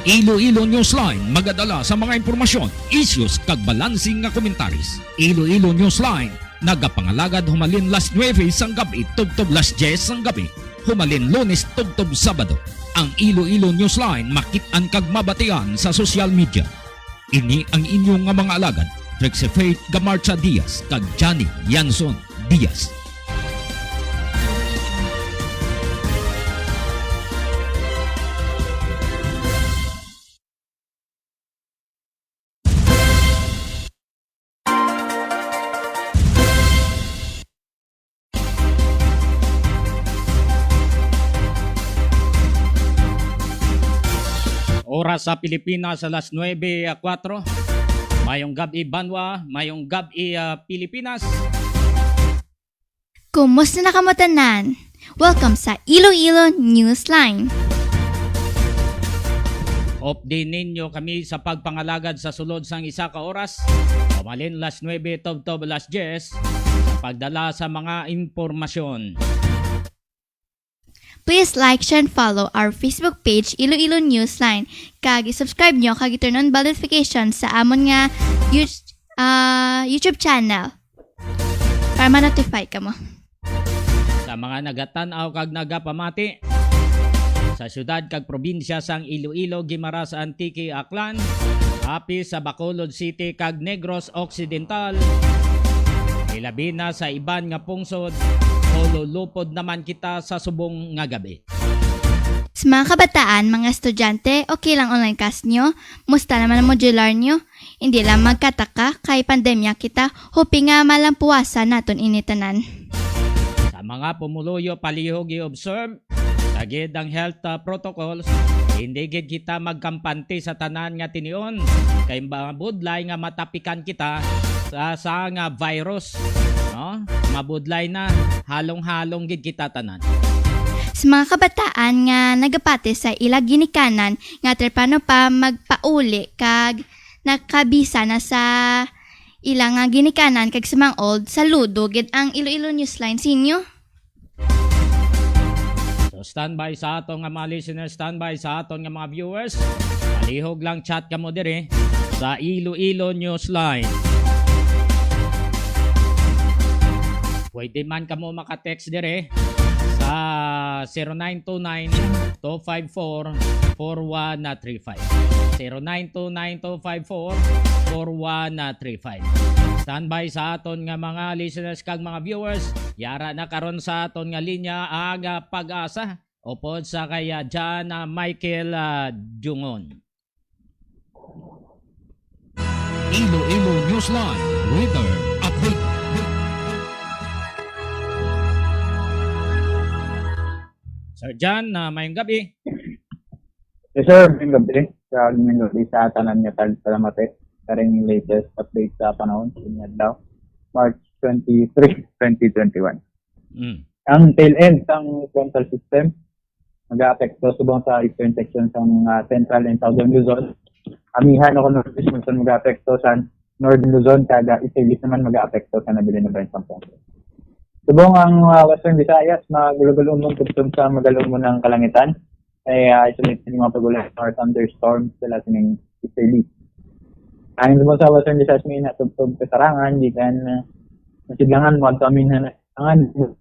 Iloilo Newsline magadala sa mga impormasyon, issues kag balansing nga komentaris. Iloilo Newsline nagapangalagad humalin las 9 sang gabi tugtog las 10 sang gabi. Humalin Lunes tugtog Sabado. Ang Iloilo Newsline makit-an kag mabatian sa social media. Ini ang inyong nga mga alagad, Trixie Faith Gamarcha Diaz kag Johnny Yanson Diaz. Oras sa Pilipinas alas 9:04. Mayong gabi Banwa, mayong gabi Pilipinas. Kumusta na kamutanan? Welcome sa Iloilo Newsline. Update ninyo kami sa pagpangalagad sa sulod sang isa ka oras. Pamalin las 9 tobtob las 10 pagdala sa mga impormasyon. Please like, share, and follow our Facebook page Iloilo Newsline. Kag i-subscribe nyo kag i-turn on bell notification sa amon nga YouTube channel para ma-notify ka mo. Sa mga nagatanaw kag nagapamati sa syudad kag probinsya sang Iloilo, Guimaras, Antique, Aklan, api sa Bacolod City kag Negros Occidental, ilabi na sa iban nga pungsod o lulupod naman kita sa subong nga gabi. Sa mga kabataan, mga estudyante, okay lang online class nyo? Musta naman ang modular nyo? Hindi lang magkataka, kay pandemya kita, hoping nga malampuwasan naton initanan. Sa mga pumuluyo palihog i-observe, tagid ang health protocols, hindi gid kita magkampante sa tanan nga tinion, kay mabudlay nga matapikan kita sa nga virus. No? Mabudlay na, halong-halong gid kita tanan. Sa mga kabataan nga nagapate sa ila ginikanan nga trepano pa magpauli kag nakabisa na sa ila nga ginikanan kag sa mga old, saludo gid ang Iloilo Newsline sinyo. So standby sa aton nga mga listeners, standby sa aton nga mga viewers. Palihog lang chat ka mo dire sa Iloilo Newsline. Pwede man ka mo maka-text dire sa 0929-254-4135. 0929-254-4135. Standby sa aton nga mga listeners kag mga viewers. Yara na karon sa aton nga linya aga pag-asa. Upod sa kaya John Michael Jungon. Iloilo Newsline Weather Update. Sir John, mayong gabi. Yes sir, mayong gabi. Mayong gabi sa tanan nga talamate. Karing latest update sa panahon. Sinyad daw. March 23, 2021. Ang tail end ng frontal system mag-aapekto subong sa eastern section ng central and southern Luzon. Amihan o northeast Luzon mag-aapekto sa northern Luzon. Kada east naman mag-aapekto sa nabili na Brent Pampanga. Subong ang Western Visayas, magulo-gulo mong tugtog sa magalong mo ng kalangitan. Ay isolate sa mga pagulan or thunderstorms sila sa ng easterly. Ang subong sa Western Visayas may natugtog sa sarangan, di kan masidlangan mo at amin na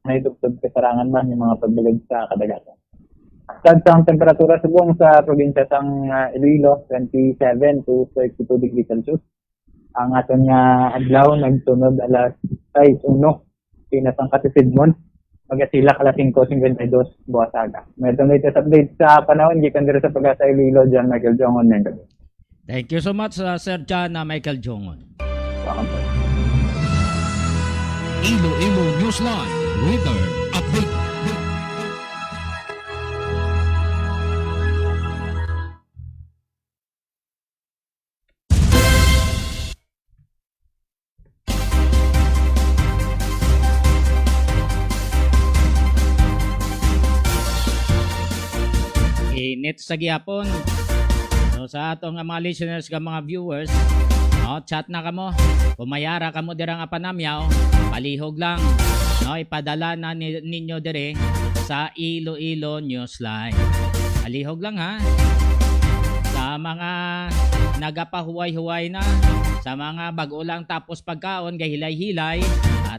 naitugtog sa sarangan man yung mga pagbilog sa kadagatan. Sa temperatura subong sa probinsya sang Iloilo, 27 to 32 degrees Celsius. Ang aton nga adlaw nagtunod alas 6:01. Pinasang katisidmon, magasila kalasing ko 52 buwas aga. May latest update sa panahon, gikan dito sa pag-asa Iloilo, John Michael Jongon. Thank you so much, Sir John Michael Jongon. Welcome po. Iloilo Newsline Weather Update. Init sa gihapon. So sa atong mga listeners ka mga viewers, chat na kamo. Pumayara kamo dirang apanamyaw, palihog lang. Ipadala na ninyo dire sa Iloilo Newsline. Palihog lang ha. Sa mga nagapahuway-huway na sa mga bago lang tapos pagkaon gahilay-hilay,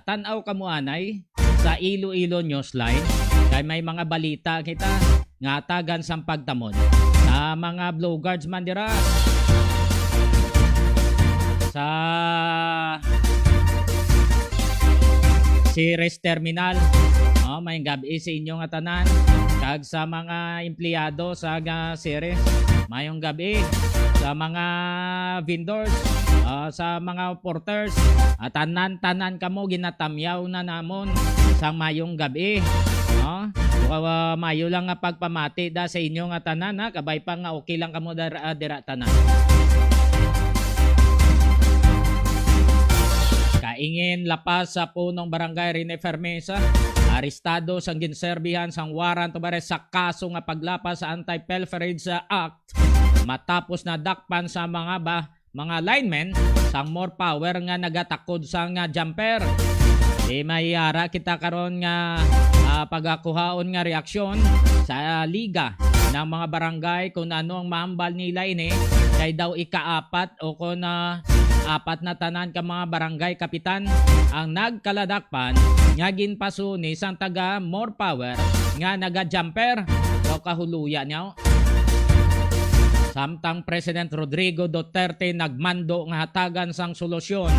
tanaw kamo anay sa Iloilo Newsline kay may mga balita kita nga tagan sang pagtamon sa mga Blue Guards man dira sa Ceres Terminal. May gabi sa inyo nga tanan kag sa mga empleyado sa Ceres, mayong gabi sa mga vendors, sa mga porters, tanan-tanan kamo ginatamyaw na namon sa mayong gabi. Mayo lang nga pagpamati da sa inyo nga tanan, kabay pa nga okay lang kamo dira tanan. Kaingin lapas sa punong barangay Rene Fermesa, arestado sang ginserbihan sang warrant of arrest sa kaso nga paglapas sa Anti-Pilferage Act matapos na dakpan sa mga linemen sang more power nga nagatakod sang jumper. Di mayara kita karon nga pagakuhaon nga reaksyon sa liga ng mga barangay kung ano ang maambal nila ini kay daw ikaapat o kung apat na tanan ka mga barangay kapitan ang nagkaladakpan nga ginpasuni sang taga more power nga naga-jumper daw kahuluya niya. Samtang President Rodrigo Duterte nagmando nga hatagan sang solusyon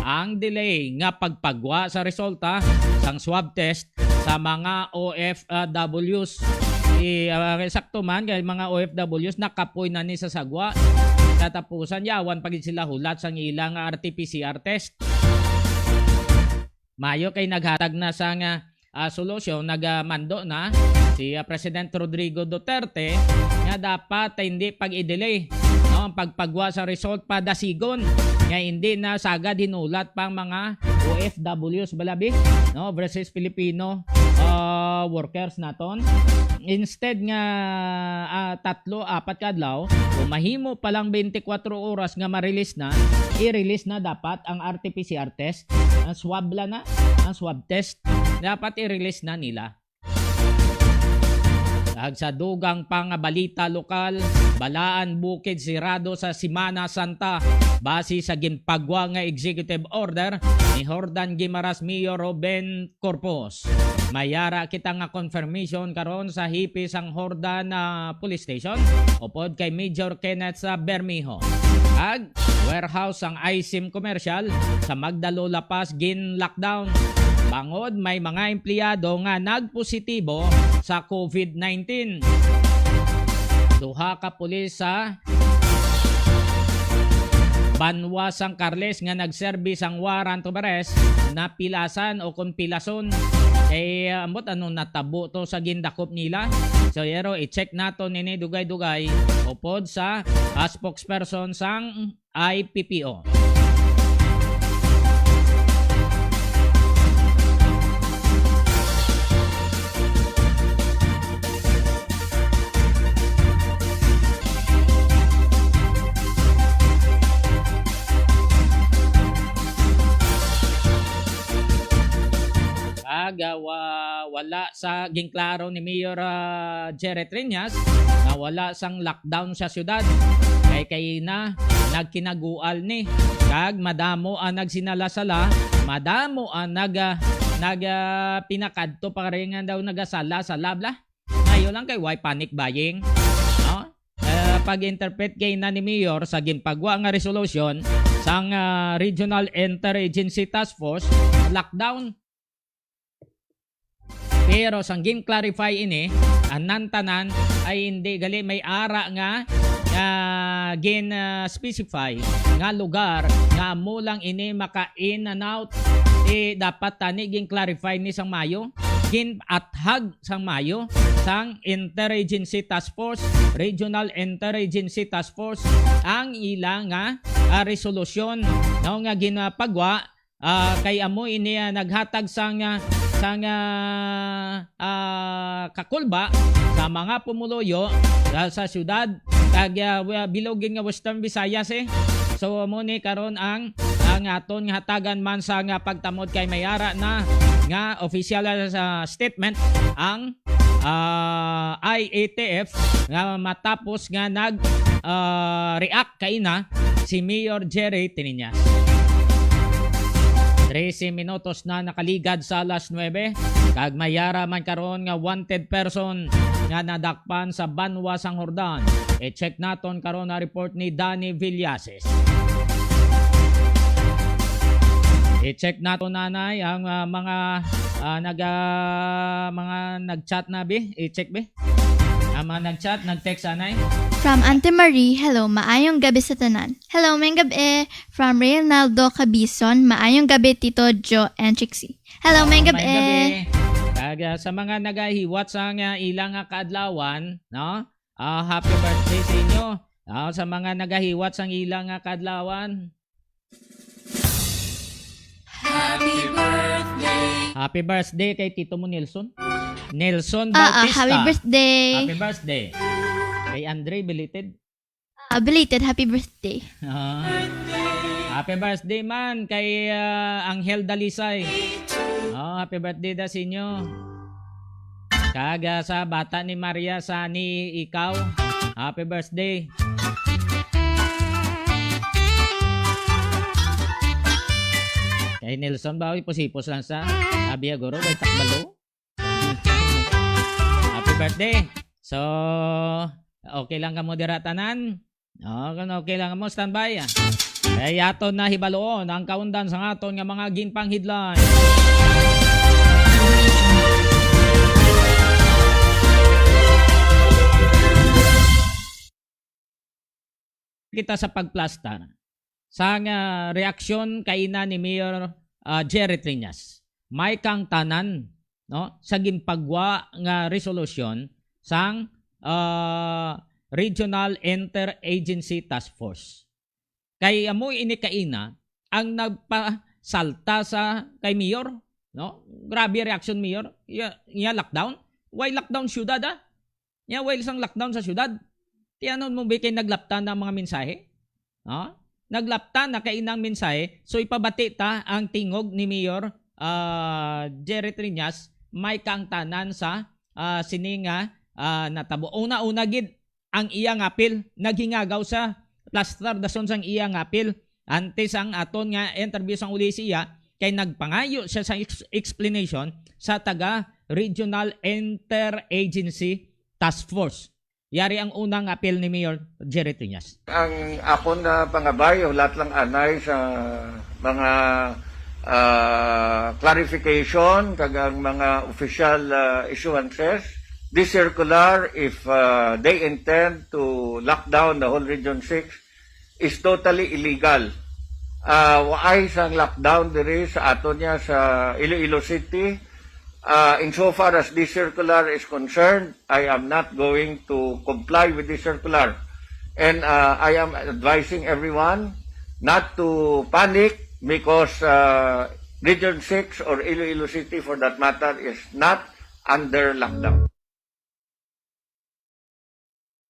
ang delay nga pagpagwa sa resulta sang swab test sa mga OFWs. Sakto man kay mga OFWs nakapoy na ni sa sagwa. Tatapusan yawan pagid sila hulat sang ilang RT-PCR test. Mayo kay naghatag na sang solusyon, nagmando na si President Rodrigo Duterte nga dapat hindi pag-i-delay ang pagpagwa sa result padasigon nga hindi na sagad hinulat pang mga OFWs balabi versus Filipino workers naton. Instead nga 3-4 kadlaw o mahimo pa lang 24 oras nga ma-release na, i-release na dapat ang RT-PCR test, ang swab test dapat i-release na nila. Sa dugang pang balita lokal, Balaan Bukid sirado sa Semana Santa base sa ginpagwa nga executive order ni Jordan Guimaras Mayor Ruben Corpus. Mayara kita nga confirmation karon sa hipis ang Jordan Police Station upod kay Major Kenneth sa Bermejo. Ag warehouse ang ISIM Commercial sa Magdalo Lapas gin lockdown. Bangod may mga empleyado nga nagpositibo sa COVID-19. Duha ka pulis sa Banwa Sang Carles nga nagserbi sang warrant of arrest na pilasan o kung pilason ambot ano natabo to sa gindakop nila. So yero i-check nato nini dugay-dugay upod sa spokesperson sang IPPO. Wala sa ginklaro ni Mayor Jerry Triñas na wala sang lockdown sa syudad kay na nagkinagual ni kag madamo ang nagsinala-sala, madamo ang pinakadto pa rin nga daw nagasala sa labla. Ayo lang kay why panic buying. Pag-interpret kay na ni Mayor sa ginpagwa nga resolusyon sang Regional Interagency Task Force lockdown. Pero sang gin-clarify ini, anan tanan ay hindi gali may ara nga gin-specify nga lugar nga mulang ini maka-in and out. Dapat tani gin-clarify ni sang Mayo, gin-athag sang Mayo sang Interagency Task Force, Regional Interagency Task Force ang ilang resolusyon nga ginapagwa kay amo ini naghatag sang kakulba sa mga pumuloyo sa syudad kag bilogin nga Western Visayas so mo ni karon ang aton nga hatagan man sa pagtamod kay mayara na nga official statement ang IATF nga matapos nga react kaina si Mayor Jerry Trinas. 13 minutos na nakaligad sa alas 9 kag mayara man karon nga wanted person nga nadakpan sa Banwa Sang Hordan. I-check naton karon na report ni Danny Villases. I-check naton nanay ang mga nag-chat na bi. I-check bi. Ang mga nag-chat, nag-text anay. From Auntie Marie, hello, maayong gabi sa tanan. Hello, may gabi. From Reynaldo Cabison, maayong gabi Tito Joe and Trixie. Hello, may gabi. Kag sa mga nagahiwat sa ilang kaadlawan, no? Happy birthday sa inyo. Sa mga nagahiwat sa ilang kaadlawan. Happy birthday kay Tito mo Nelson. Nelson Bautista. Happy birthday. Happy birthday. Kay Andre belated. Belated happy birthday. Happy birthday man kay Angel Dalisay. Happy birthday da sa inyo. Kaga sa bata ni Maria Sani ikaw. Happy birthday. Kay Nelson ba ipos-ipos lang sa Abiyagoro by Takbalo. Happy birthday. So, okay lang ka mo diratanan? Okay lang ka mo standby. Kaya aton na hibaloon ang kaundan sa aton nga mga ginpang headline. Kita sa pagplastar sa reaksyon kaina ni Mayor Jerry Trinas. May kang tanan no sa ginpagwa nga resolusyon sang Regional Interagency Task Force. Kay amo ini kaina ang nagpasalta sa kay Mayor, no? Grabe reaction Mayor. Ya lockdown. Why lockdown syudad ah? Ya why isang lockdown sa syudad? Tiyanon mo ba kay naglaptan ng mga mensahe? No? Naglaptan na kainang mensahe, so ipabati ta ang tingog ni Mayor Jerry Trinas may kang tanan sa sininga natabo. Una-una gid ang iyang apil naghingagaw sa plaster dason sang iyang apil antes ang aton nga interview sang uli siya kay nagpangayo siya sa explanation sa taga Regional Interagency Task Force. Yari ang unang apel ni Mayor Jerry Trinas. Ang akon na pangabay o lahat lang anay sa mga clarification kag ang mga official issuances. This circular, if they intend to lock down the whole Region 6, is totally illegal. Waay sang lockdown diri sa aton niya sa Iloilo City. Insofar as this circular is concerned, I am not going to comply with this circular. And I am advising everyone not to panic because Region 6 or Iloilo City for that matter is not under lockdown.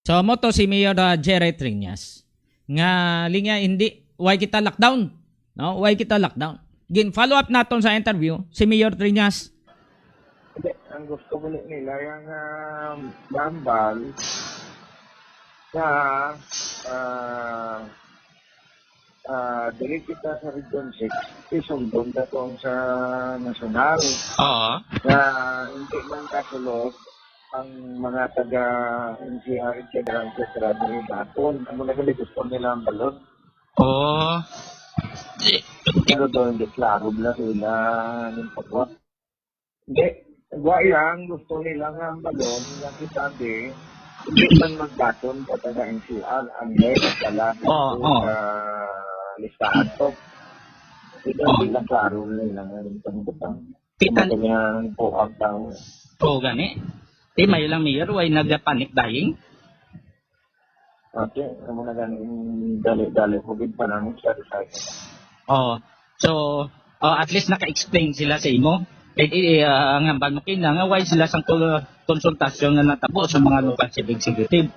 So mo to si Mayor Jerry Trinas nga linya hindi why kita lockdown, no? Why kita lockdown? Gin follow up naton sa interview si Mayor Trinas. Hindi, ang gusto ko nila yung bambal na dili kita sa Region 6 isundon na itong sa nasyonal na hindi man kasulot ang mga taga-NCR General Secretary Baton. Ano na gali gusto nila ang balon? Pero doon hindi klaro na sila ng pagwa. Hindi. Ang gusto nila nga ang balon, yung sabi, hindi man magbaton sa taga-NCR ang next pala sa listahan to. Hindi lang klaro nila nga yung pangutang. Kita niya po ang tao. Gani. Di may lang Mayor, way nagpanik dying. Okay, ano na ganing dali-dali hugid pa namin sa recycle. So at least naka-explain sila sa imo. Ang ambal mo kina nga why sila sang konsultasyon nga natabo sa mga local civic executive.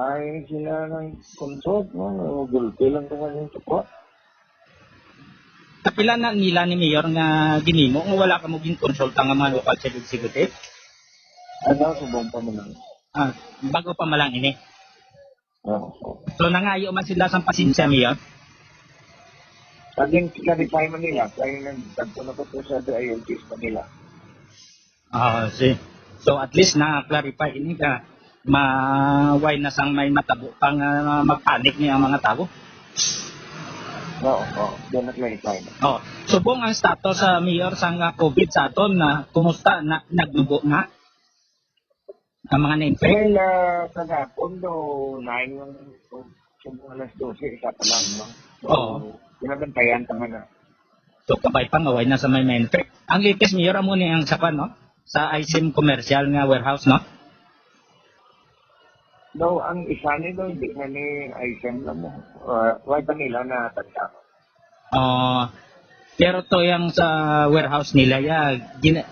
Ay sila ng consult, no? Gulpi lang ito kanyang support. Kapila na nila ni Mayor nga ginimo nga wala ka mo gin konsulta nga mga local civic executive. Ano, subong pa mo lang. Bago pa malang ini. Oo. So nangayo man sila sa pasensya Mayor. Paging clarify man nila, kaya nagtagpo na ko po sa ILTs Manila. So at least na-clarify ini ka maway na sang may matabo pang magpanik niya ang mga tao. Oo. Doon na-clarify na. Subong ang status sa Mayor sang COVID sa aton na kumusta na nagdugo na ang mga na-infect. Well, kagapon do, 9 yung subong alas 12, isa pa lang, no? Oo. Pinabantayan ka na. So kabay pa maway na sa may infect. Ang latest Mayor amo ni ang sapan no sa ISIM commercial nga warehouse no. No, ang isa ni do, hindi na ni item na mo. Why pa nila na tanda? Pero to yung sa warehouse nila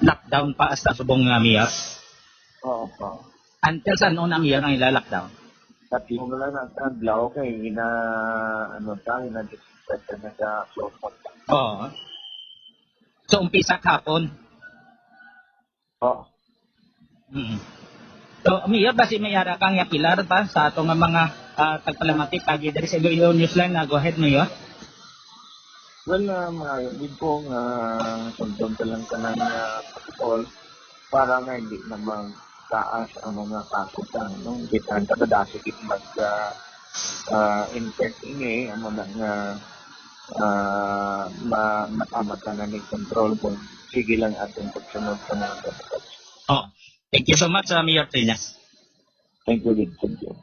lockdown pa hasta subong nga Mayor. Oo. Until saan noon ang Mayor ang ila-lockdown? Tatlo na lang ang taglaw kay ina-disinfect na sa close contact. Oo. So umpisa kahapon. Oo. So Mayor basi may ara kang yapilar pa sa ato nga mga tagpalamatik kagi diri sa Iloilo Newsline na go ahead Mayor. Well, hindi ko nga sundon ka lang ka ng protocol para nga hindi naman taas ang mga kaso sa nung kita ang tagadasikit mag-infect ini ang mga matamata na ni control kung sige lang ating pagsunod sa mga protocol. Thank you so much Mayor Trinas. Thank you, Lid. Thank you.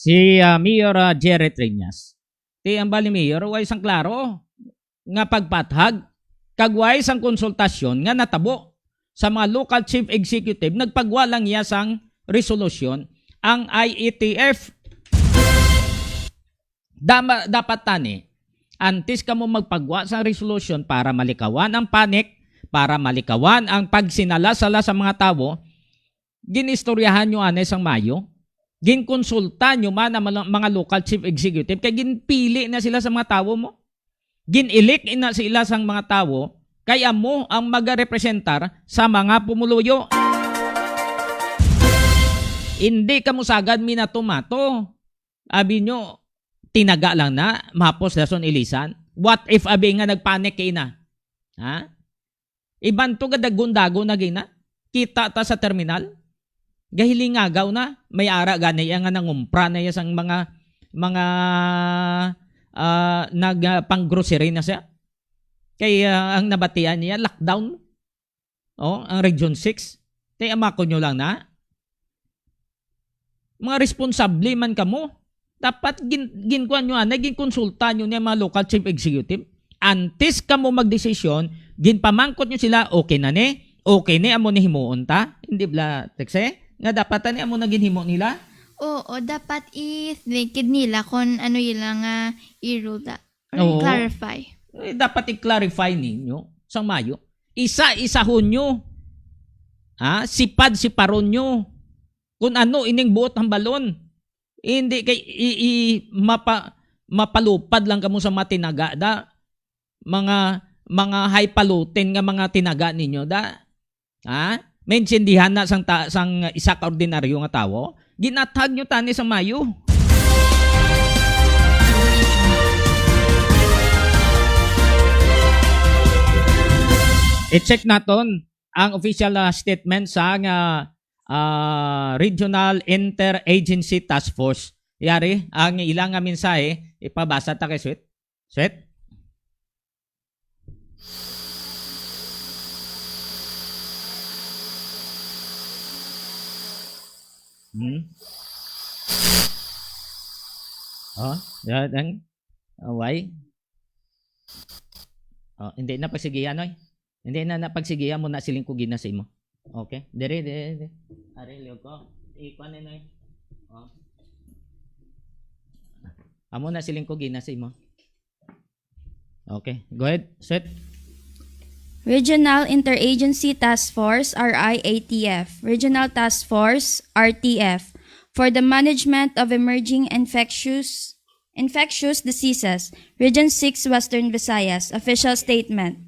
Si Mayor Jerry Trinas. Ti ang bali Mayor, way isang klaro nga pagpathag, kagway sang konsultasyon nga natabo sa mga local chief executive, nagpagwa lang iya sang resolusyon ang IETF. Dapat tani, antes ka mo magpagwa sa resolusyon para malikawan ang panic, para malikawan ang pagsinala-sala sa mga tao, ginistoryahan nyo anay sang Mayo, ginkonsulta nyo man ang mga local chief executive, kaya ginpili na sila sa mga tao mo. Ginilik na sila sa mga tao, kaya mo ang magarepresentar sa mga pumuluyo. Hindi ka mo sagad minatomato. Abi nyo, tinaga lang na, mapos dason ilisan. What if abi nga nagpanik kay na? Ha? Iban to gadagundago na gina? Kita ta sa terminal? Gahilingagaw na, may ara ganay nga nangumpra na yasang mga nagpang-grocery na siya. Kaya ang nabatian niya, lockdown. Ang Region 6. Kaya amako nyo lang na. Mga responsable man kamo. Dapat ginkuan nyo, naging konsulta nyo niya mga local chief executive. Antes ka mo magdesisyon, ginpamangkot nyo sila, okay na ni? Okay ni, amo ni himuon ta? Hindi bla, tekse? Nga dapat ni amo naging himo nila? Oo, dapat i-linked nila kung ano yun lang i-rule Oo. clarify. Dapat i-clarify ninyo sa Mayo. Isa-isahon nyo. Sipad-siparon nyo. Kung ano ining buot ng balon. Hindi kay mapalupad lang kamo sa mga tinaga da. Mga high palutin nga mga tinaga ninyo da. Maintindihan na sang isa ka ordinaryo nga tawo. Ginatag nyo tani sa Mayo. I-check naton ang official statement sa Regional Interagency Task Force. Yari, ang ilang mensahe, ipabasa ta kay Sweet. Sweet? Yan. Why? Hindi na pagsigihan, oy. Hindi na napagsigihan mo na siling kugina sa imo. Okay? Dire. Are, liog ko. Ikuan na, oy. Amo na siling kugina sa imo. Okay. Go ahead. Sweet. Regional Interagency Task Force, RIATF, Regional Task Force, RTF, for the management of emerging infectious diseases, Region 6 Western Visayas, official statement.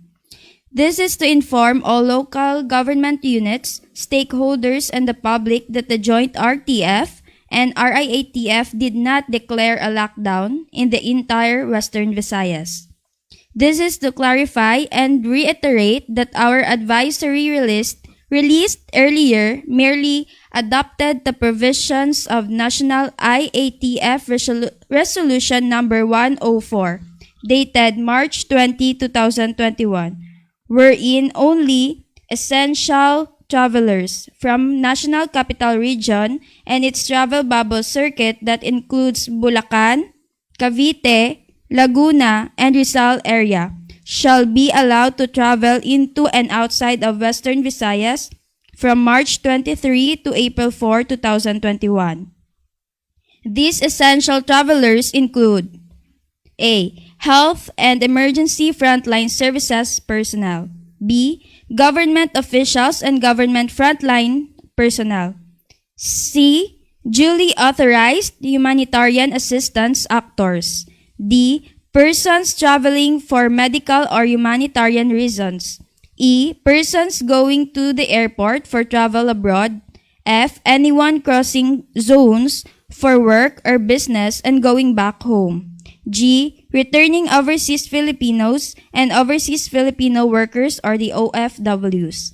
This is to inform all local government units, stakeholders, and the public that the joint RTF and RIATF did not declare a lockdown in the entire Western Visayas. This is to clarify and reiterate that our advisory released earlier merely adopted the provisions of National IATF Resolution Number 104, dated March 20, 2021, wherein only essential travelers from National Capital Region and its travel bubble circuit that includes Bulacan, Cavite, Laguna, and Rizal area shall be allowed to travel into and outside of Western Visayas from March 23 to April 4, 2021. These essential travelers include A. Health and emergency frontline services personnel. B. Government officials and government frontline personnel. C. Duly authorized humanitarian assistance actors. D. Persons traveling for medical or humanitarian reasons. E. Persons going to the airport for travel abroad. F. Anyone crossing zones for work or business and going back home. G. Returning overseas Filipinos and overseas Filipino workers or the OFWs.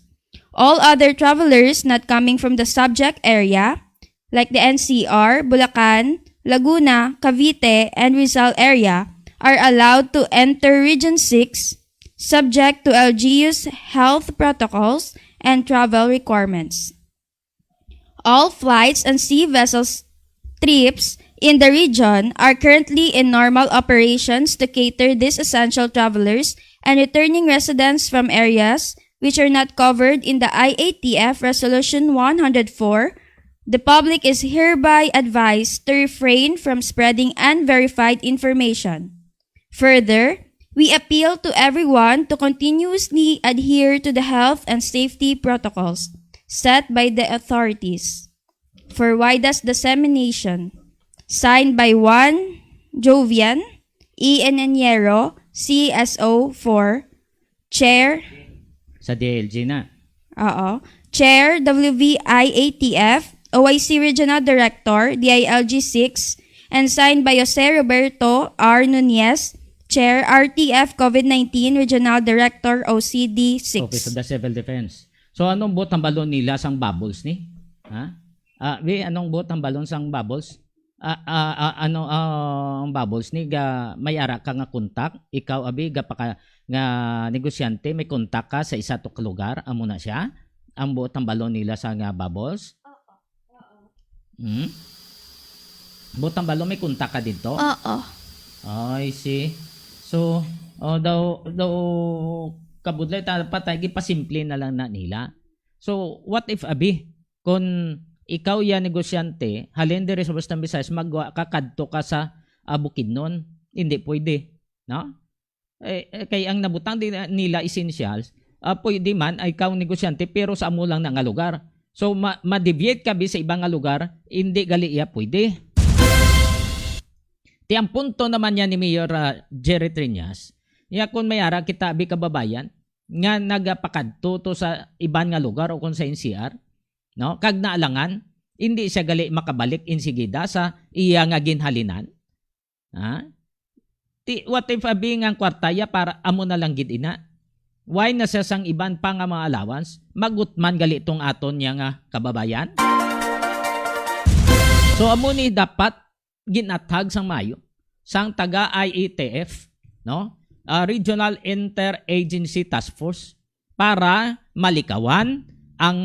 All other travelers not coming from the subject area, like the NCR, Bulacan, Laguna, Cavite, and Rizal area, are allowed to enter Region 6 subject to LGU's health protocols and travel requirements. All flights and sea vessels trips in the region are currently in normal operations to cater these essential travelers and returning residents from areas which are not covered in the IATF Resolution 104. The public is hereby advised to refrain from spreading unverified information. Further, we appeal to everyone to continuously adhere to the health and safety protocols set by the authorities for widest dissemination. Signed by Juan Jovian, E. Eneniero, CSO 4, Chair, Sa DLG na. Chair, WVIATF, OIC Regional Director, DILG 6, and signed by Jose Roberto R. Nunez, Chair, RTF COVID-19 Regional Director, OCD 6. Office of the Civil Defense. So anong bot ang balon nila sang bubbles ni? Ha? Anong bot ang balon sang bubbles? Ang bubbles ni ga may ara ka nga kontak, ikaw abi ga pa nga negosyante may kontak ka sa isa tok lugar, amo na siya. Ang bot ang balon nila sa nga bubbles? Bot ang balon may kontak ka dito? Oo. I see. So, daw kabudlay dapat ay gipasimple na lang na nila. So, what if abi kung ikaw ya negosyante, halin diri sa Western Visayas magkakadto ka sa Bukidnon, hindi pwede, no? Kay ang nabutang din nila essentials, pwede man ay ikaw negosyante pero sa amo lang nga lugar. So ma-deviate ka sa ibang nga lugar, hindi gali iya pwede. Ti ang punto naman niya ni Mayor Jerry Triñas, ya kung mayara kita abi kababayan nga nagapakadto to sa ibang nga lugar o kung sa NCR, no? Kag naalangan, hindi siya gali makabalik insigida sa iya nga ginhalinan. Ha? What if abi nga kwartaya para amo na lang gid ina? Why na siya sang iban pa nga mga allowance? Magutman gali tong aton niya nga kababayan? So amo ni dapat ginatag sang mayo sang taga IATF, no? Regional Interagency Task Force para malikawan ang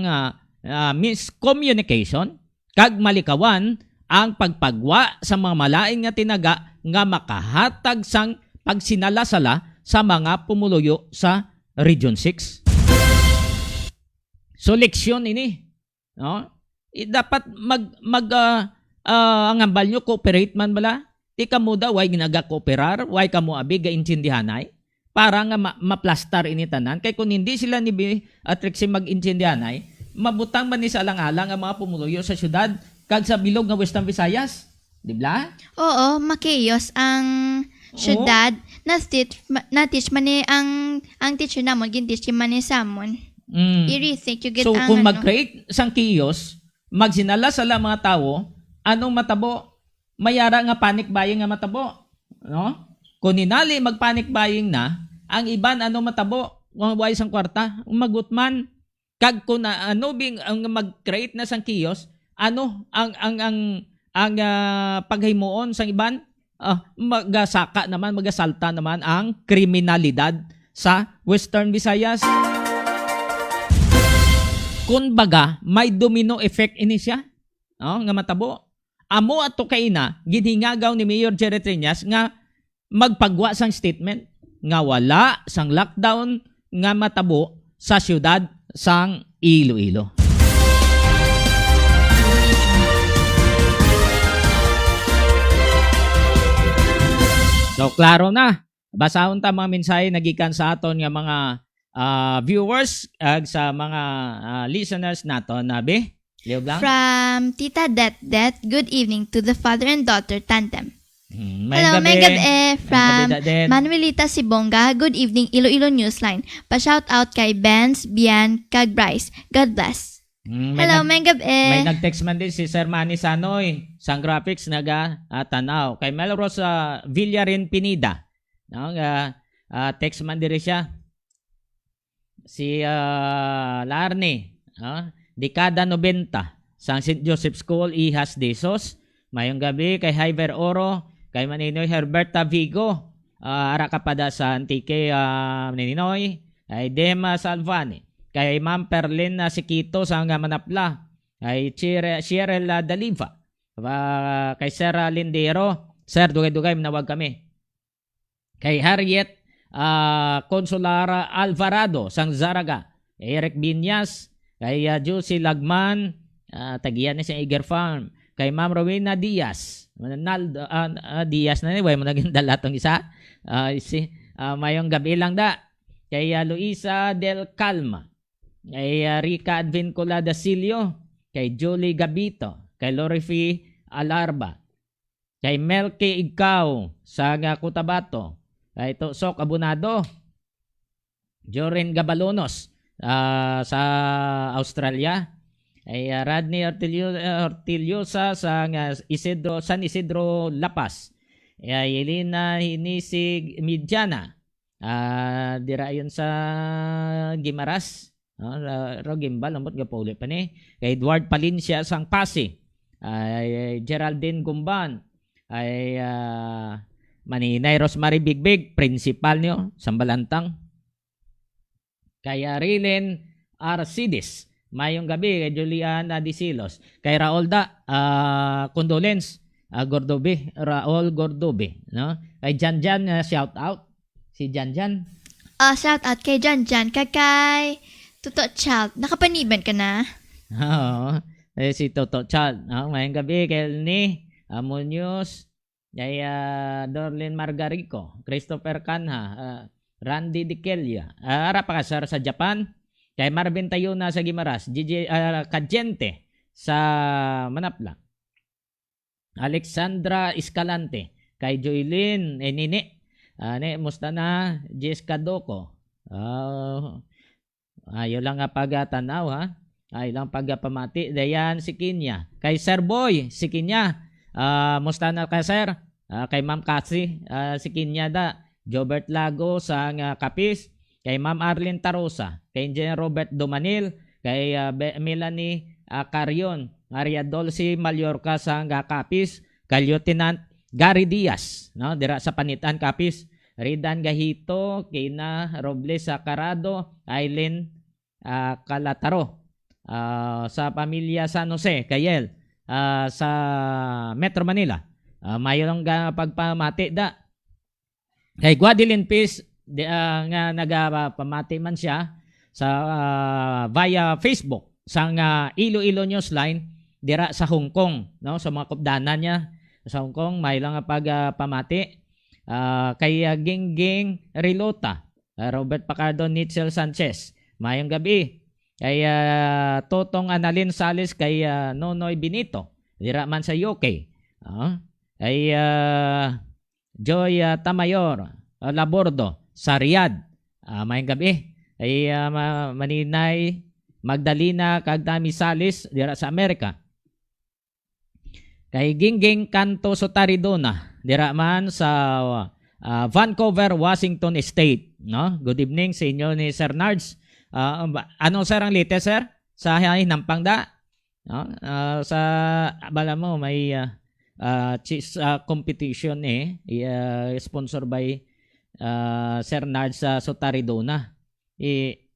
miscommunication kag malikawan ang pagpagwa sa mga malain nga tinaga nga makahatag sang pagsinala-sala sa mga pumuluyo sa Region 6. So leksyon ini, no? Dapat ang ambal nyo cooperate man bala. Di ka mo daw way ginaga-cooperar, way ka mo abi ga-intindihanay para nga maplastar ini tanan. Kay kung hindi sila ni Trixie mag-intindihanay, mabutang man ni sa alang-alang ang mga pumuluyo sa syudad kag sa bilog nga Western Visayas, di ba? Oo, makiyos ang syudad na-teach man ni ang teacher namon, gin-teach man ni Samon. Mm. I-rethink you get So ang kung ano. mag-create sang kiosk, magsinala sa mga tao, anong matabo? Mayara nga panic buying nga matabo, no? Kung ninali mag-panic buying na, ang iban ano matabo? Kung wala isang kwarta, magutman kag kung ano bing ang mag-create na sang kiosk, ano ang paghimuon sang iban? Magasaka naman, magasalta naman ang kriminalidad sa Western Visayas. Kung baga, may domino effect ini siya. Nga matabo. Amo ato kay na, ginhingagaw ni Mayor Jerry Triñas nga magpagwa sang statement nga wala sang lockdown nga matabo sa syudad sang Iloilo. So, klaro na. Basahon ta mga mensahe nagikan sa aton nga mga viewers ag sa mga listeners naton nabi. Liog lang. From Tita Det, good evening to the father and daughter tandem. May Hello, may gabi from gabi, Daden. Manuelita Sibonga. Good evening, Iloilo Newsline. Pa-shout out kay Benz, Bian, kag Bryce. God bless. Hello, may gabi. May nag-text man din si Sir Manny Sanoy sang graphics naga tanaw. Kay Melrose Villarin Pinida. No, text man din siya. Si Larne, dekada 90 sang St. Joseph School, Ihas Desos. Mayong gabi kay Hyver Oro, kay Maninoy Herberta Vigo, ara kapada sa Antique Maninoy, kay Dema Salvani, kay Ma'am Perlin Sikito sa Manapla, kay Cheryl Daliva, kay Sir Lindero, Sir dugay-dugay manawag kami. Kay Harriet Consolara Alvarado sang Zaraga, kay Eric Binyas, kay Josie Lagman, tagiyan ni sa Eager Farm, kay Ma'am Rowena Diaz, Diaz na ni, way mo naging dala tong isa. Mayong gabi lang da. Kay Luisa Del Calma, kay Rica Advincula Dasilio, kay Julie Gabito, kay Lorifi Alarba, kay Melke Ikaw sa Cotabato, kay Sok Abunado, Jorin Gabalonos sa Australia, ay Radney Ortiliosa sa San Isidro Lapas, ay Elena Hinisig Midyana, dira yun sa Gimaras, Gimbal, amot nga pauli pa ni, kay Edward Palincia sang Pasi, ay Geraldine Gumban, ay Maninay Rosemary Bigbig, principal niyo sang Balantang, kay Rilin Arcides. Mayong gabi kay Juliana Disilos, kay Raolda condolence Gordobe, Raul Gordobe, no? Kay Janjan shout out si Janjan. Shout out kay Janjan, kay Toto Child. Nakapaniban ka na? Oo. Si Toto Child. Mayong gabi kay Elni Munoz, kay Dorlin Margarico, Christopher Canha, Randy Diquelia. Ara pa kasar sa Japan. Kay Marvin Tayuna sa Gimaras, Gigi Kajente sa Manapla, Alexandra Escalante, kay Joylyn Nini, musta na Jessica Doko. Ayo lang nga pagtanaw ha. Ay lang pagpamati dayan si Kinya. Kay Sir Boy si Kinya. Musta na ka sir? Kay Ma'am Katsi si Kinya da. Jobert Lago sa Kapis. Kay Ma'am Arlene Tarosa, kay Engineer Robert Domanil, kay Melanie Carion, Maria Dolce Mallorca sa Kapis, kay Lieutenant Gary Diaz, no, dira sa Panitan Kapis, Ridan Gahito, Kina Robles Carado, Aileen Calataro, sa pamilya San Jose, Kayel, sa Metro Manila. Mayroong pagpamati da. Kay Guadeline Peace, nga nagapamati man siya sa via Facebook sa Iloilo Newsline dira sa Hong Kong, no, sa mga kupdanan niya sa Hong Kong. May lang pagpamati kay Gingging Rilota, Robert Pacardo, Nitzel Sanchez. Mayong gabi kay Totong Analin Salis, kay Nonoy Benito, dira man sa UK. Ay Joy Tamayor Labordo sa Riyadh. Mayong gabi. Ay Maninay Magdalena kag Dami Salis dira sa Amerika. Kay Gingging Canto Sotaridona dira man sa Vancouver, Washington State, no? Good evening sa inyo ni Sir Nards. Ano sir ang latest sir sa Nampangda? No? Sa bala mo may cheese competition sponsor by Sir Nards sa Sotaridona.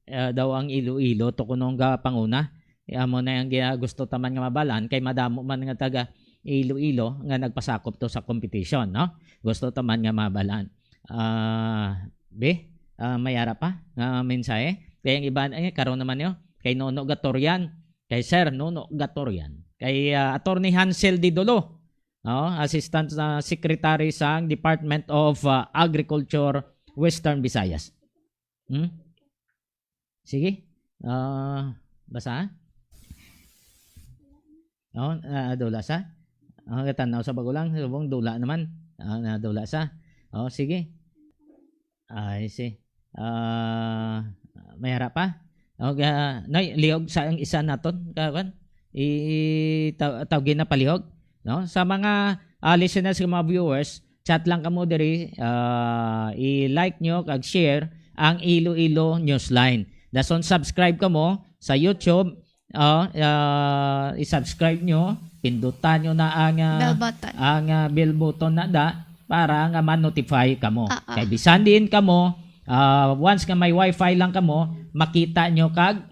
Daw ang Iloilo to kunong panguna. Amo na yung gusto taman nga mabalan kay madamo man nga taga Iloilo nga nagpasakop to sa competition, no? Gusto taman nga mabalan. Mayara pa nga mensahe. Kaya yung iba karon naman yo kay Nono Gatorian, kay Sir Nono Gatorian, kay Attorney Hansel Didolo, Assistant Secretary sa Department of Agriculture Western Visayas. Sige. Basa? Dula sa? Tanaw sa bagulang. Subong dula naman. Dula sa? Sige. Ay, si. May harap pa? Liog sa ang isa naton. Tawagin na palihog. No? Sa mga listeners, mga viewers, chat lang kamo diri. I-like nyo, kag-share ang Iloilo Newsline. Dason subscribe ka mo sa YouTube, i-subscribe nyo, pindutan nyo na ang bell button na para nga ma-notify ka mo. Kay bisan din ka mo, once nga may wifi lang ka mo, makita nyo kag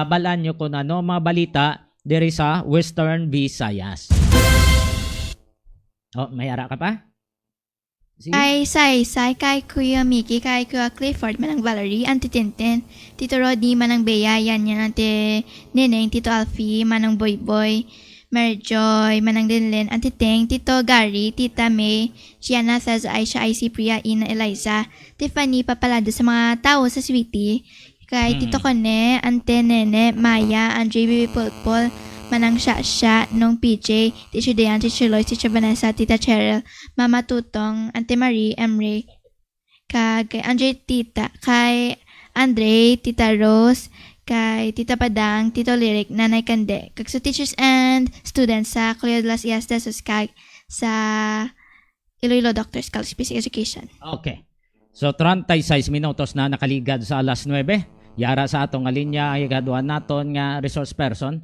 balan nyo kung ano mga balita diri sa Western Visayas. May ara ka pa? Sige. Kay Sai, kay Kuya Mickey, kay Kuya Clifford, manang Valerie, Auntie Tintin, Tito Roddy, manang Bea, yan, Auntie Neneng, Tito Alfie, manang Boy Boy, Mary Joy, manang Dinlin, Auntie Teng, Tito Gary, Tita May, Gianna, Cesar, Aisha, IC, Priya, Ina, Eliza, Tiffany, papalado sa mga tao sa Sweetie, kay Tito Kone, Ante Nene, Maya, Andre, Bibi Pulpul, manang Shasha, Nung PJ, Teacher Dayan, Teacher Loy, Teacher Vanessa, Tita Cheryl, Mama Tutong, Ante Marie, Emre, kay Andre Tita, kay Andre, Tita Rose, kay Tita Padang, Tito Lyric, Nanay Kande, kag sa teachers and students sa Colegio de las Ias de Suscag sa Iloilo Doctors College Basic Education. Okay. So 36 minutos na nakaligad sa alas 9. Yara sa atong linya ay gaduhan naton nga resource person.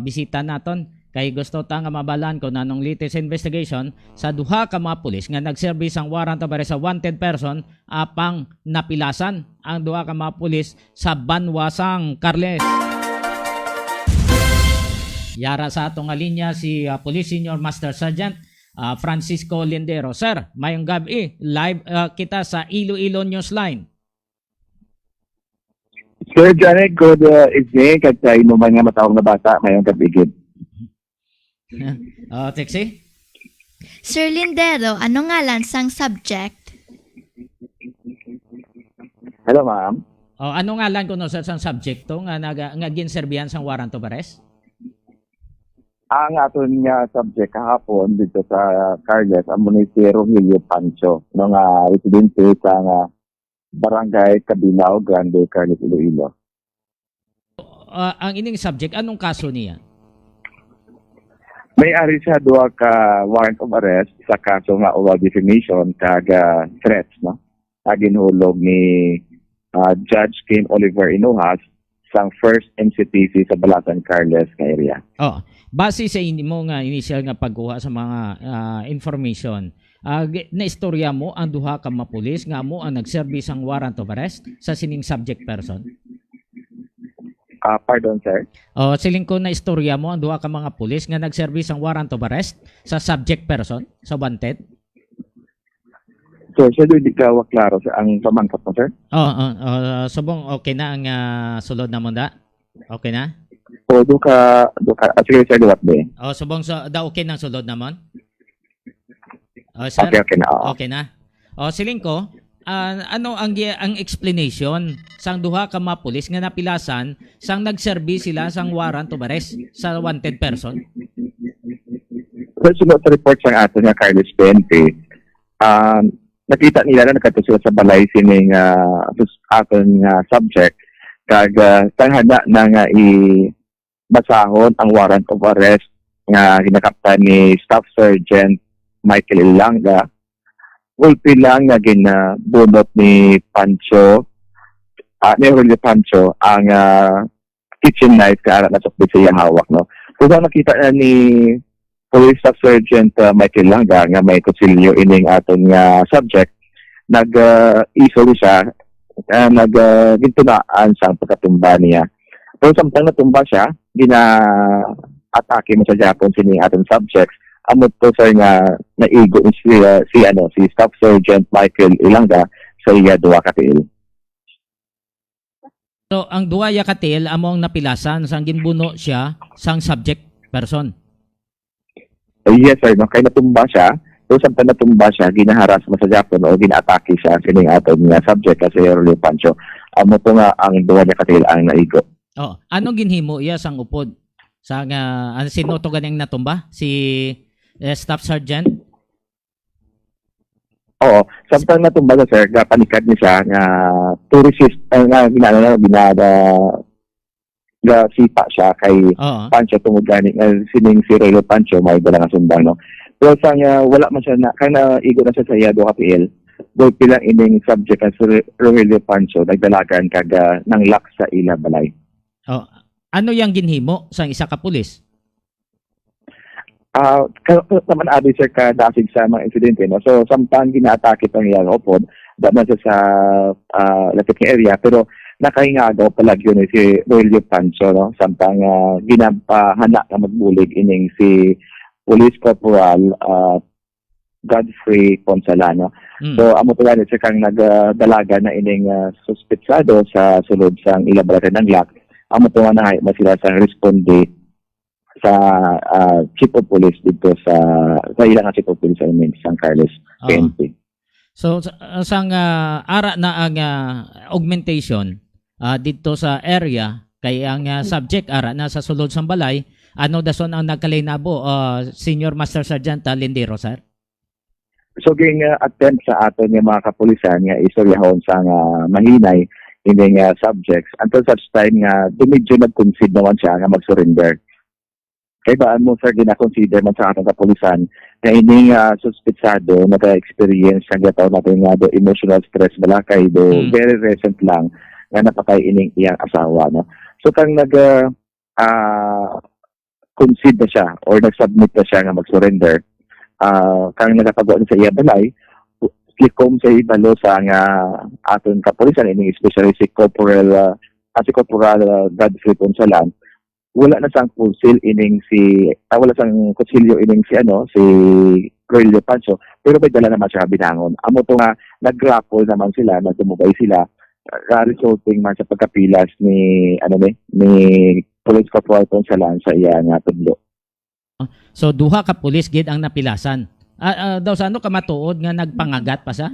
Bisita naton kay gusto ta nga mabalan ko nanong latest investigation sa duha ka mga pulis nga nagservice ang warrant of arrest sa wanted person apang napilasan ang duha ka mga pulis sa Banwasang Carles. Yara sa atong linya si Police Senior Master Sergeant Francisco Lindero. Sir, mayong gabi live kita sa Iloilo Newsline. Sir Johnny, good evening. Kag sa inuman nga matawag na bata, mayong kabigid. Texi? Sir Lindero, ano ngalan sang subject? Hello, ma'am. Ano ngalan ko no sa subjecto nga ginserbihan sang warrant of arrest? Ang aton nga subject kahapon dito sa Carles, ang munisipyo Rogelio Pancho, nga residente sa Barangay Kabilao, Grande, Carles, Iloilo. Ang ining subject, anong kaso niya? May-ari siya duha ka warrant of arrest sa kaso nga oral defamation kag threats, no? Ginhulog ni Judge Ken Oliver Inuhas sang first MCTC sa Balatan, Carles nga area. Base sa mo nga initial nga pagkuha sa mga information, naistorya mo ang duha ka mga pulis nga mo ang nagservice ang warrant of arrest sa sining subject person? Pardon, sir? Siling ko na istorya mo ang duha ka mga pulis nga nagservice ang warrant of arrest sa subject person, sa wanted? So, siya doon di ka klaro sa ang pamangkat mo, sir? Subong okay na ang sulod na mo da? Okay na? O, sige, sir, duwat ba? Subong okay nang sulod naman? Sir? Okay na. Okay na. Siling ko, ano ang explanation sang duha ka mga pulis nga napilasan sang nagserbi sila sang warrant of arrest sa wanted person? sunod sa report sa ato nga Carlos PNP, nakita nila na nakato sila sa balay sining aton nga subject kag tanghana na nga basahon ang warrant of arrest nga ginakaptan ni Staff Sergeant Michael Ilanga. Gulpi lang nga ginabunot ni Pancho, ni Julio Pancho, ang kitchen knife ka na sukbit sa iyang hawak, no? Kung nakita na ni Police Staff Sergeant Michael Ilanga nga may kutsilyo ining aton nga subject, nag-isol siya, gintunaan sa pagkatumba niya. Pero samtang natumba siya, gina-atake mo sa Japon sining aton subjects, amot to sir nga naigo si Staff Sergeant Michael Ilanga sa iya duwa ka tiil. So ang duwa ya katil among napilasan sang ginbuno siya sang subject person. Yes sir, no? Kaya natumba siya, pero samtang natumba siya, ginaharas mo sa Japon o gina-atake siya sining aton nga subject kasi Rolio Pancho. Amot to nga ang duwa niya katil ang naigo. Oh, anong ginhimo iya sang upod? Sang sino to ganing natumba? Si Staff Sergeant? Oo, samtang natumba sa sir, panikad niya siya nga to resist, sipa siya kay Oo. Pancho tungod gani sining si Rolio Pancho may dala nga sumbang, no. Pero sang wala man siya na kana igo na siya sa Yado KPL. Doon pilang ining subject ang si Rolio Pancho nagdalagan kag nang lock sa ila balay. Oh, ano yang ginhimo sang isa ka pulis? Naman abi sir ka dasig sa mga insidente, no. So samtang gina-atake pang iyang upod, dama siya sa lapit nga area, pero nakahingagaw palagi yun si Rolio Pancho, no. Samtang ginapahana na magbulig ining si Police Corporal Godfrey Ponsalano. So amo to siya kang nagdalaga na ining suspetsado sa sulod sang ilabalatan ng lock. Amo to na sila sa responde sa Chief of Police dito sa ilang Chief of Police San Carlos PNP. So sang ara na ang augmentation dito sa area kay ang subject ara na sa sulod sang balay, ano dason ang nagkalainabo Senior Master Sergeant Lindero, sir? So ging attempt sa aton nga mga kapulisan nga istoryahon sa mahinay ining subjects until such time nga dumidyo nag-concede naman siya nga mag-surrender. Kaya baan mo sir gina-consider man sa ating kapulisan na ining suspetsado naka-experience ang gataw natin nga do emotional stress bala kay do very recent lang nga napatay ining iyang asawa, no. So kang concede na siya or nag-submit na siya nga mag-surrender, kang nagapagawa sa iya balay, klikom sa ibalo sa nga aton kapulisan ining especially si Corporal Godfrey Ponsalan, wala na sang conceal ining wala sang konsilyo ining si Rolio Pancho, pero may dala naman siya binangon. Amo to nga nag-grapple naman sila, nagtumubay sila, resulting man sa pagkapilas ni Police Corporal Ponsalan sa iya nga tudlo. So duha ka pulis gid ang napilasan. Daw sa ano ka matuod nga nagpangagat pa sa?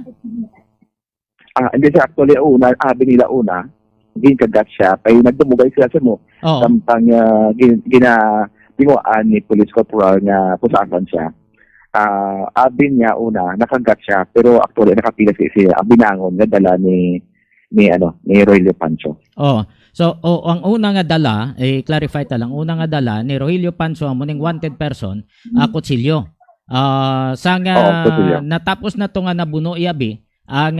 Hindi siya actually abi nila ginkagat siya kay nagdumugay sila sa mo. Samtang ginabinguan ni Police Corporal nga pusasan siya. Abin niya nakagat siya pero actually nakapilas siya ang binangon nga dala ni Rolio Pancho. So ang una nga dala, clarify ta lang, una nga dala ni Rogelio Pancho ang muning wanted person, kutsilyo. Natapos na to nga nabuno iabi ang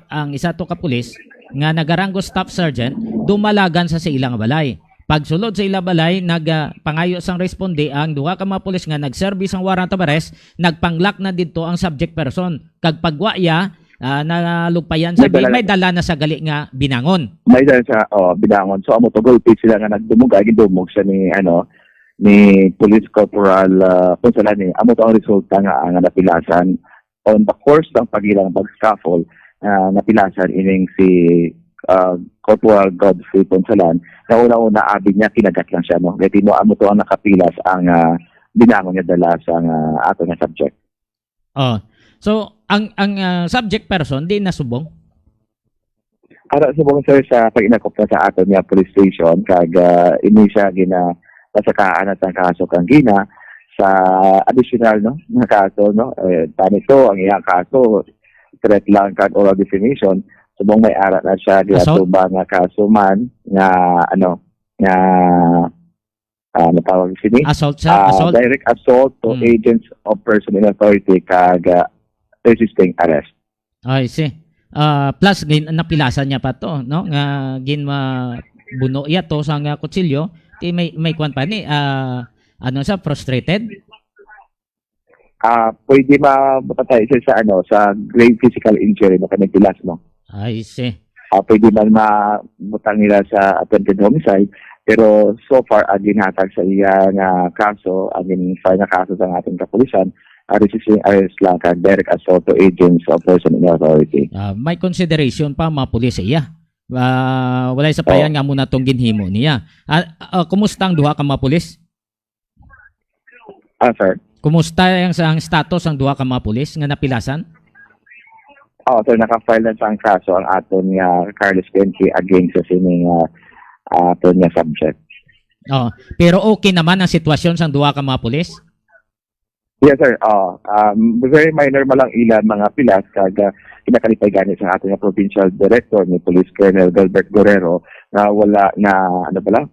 ang isa to ka pulis nga nagaranggo Staff Sergeant dumalagan sa ilang balay. Pagsulod sa ilang balay, nagpangayo sang responde ang duha ka mga pulis nga nagservice ang warrant of arrest, nagpanglak na dito ang subject person. Kag pagwaya nalugpayan sa may dala na sa gali nga binangon. May dala sa binangon. So amo to gulpi sila nga nagdumugay siya ni Police Corporal Ponsalan. Amo to ang resulta nga ang napilasan on the course ng pagilang pag-scaffold, napilasan ining si Corporal Godfrey Ponsalan. Na una-una abin niya kinagat lang siya, no. Kaya amo to ang nakapilas ang binangon niya dala sa ato nga subject. So ang subject person di nasubong? Subong sir sa pag-inakop na sa ato niya police station kag ini siya nasakaan at ang kaso kang gina sa additional no nga kaso no tanito ang iyang kaso threat lang kag oral defamation subong may ara na siya Assault? giatuba nga kaso man nga ano nga natawag sini Assault, sir? Assault? direct assault to agents of person in authority kag resisting arrest. Ay, see. Plus, napilasan niya pa to, no? Nga, buno iya to sa nga kutsilyo. May kwan pa ni, ano sa, frustrated? Pwede mapatay siya sa ano sa grave physical injury no kanang pilas no. Ay, see. Pwede man mabutang nila sa attempted homicide pero so far ang ginhatag sa iya nga kaso ang file na kaso sa ating kapulisan resisting arrest lang kag direct assault to agents of person in authority. May consideration pa mga pulis iya. Wala sa payan nga muna tong ginhimo niya. Kumusta ang duha ka mga pulis? Sir. Kumusta ang status ang duha ka mga pulis nga napilasan? So naka-file na sa ang kaso ang aton nga Carlos Benke against sa sining aton nga subject. Pero okay naman ang sitwasyon sa duha ka mga pulis? Yes sir. Very minor man lang ilan mga pilas kag kinakalipay gani sa aton nga provincial director ni Police Colonel Gilbert Guerrero na wala na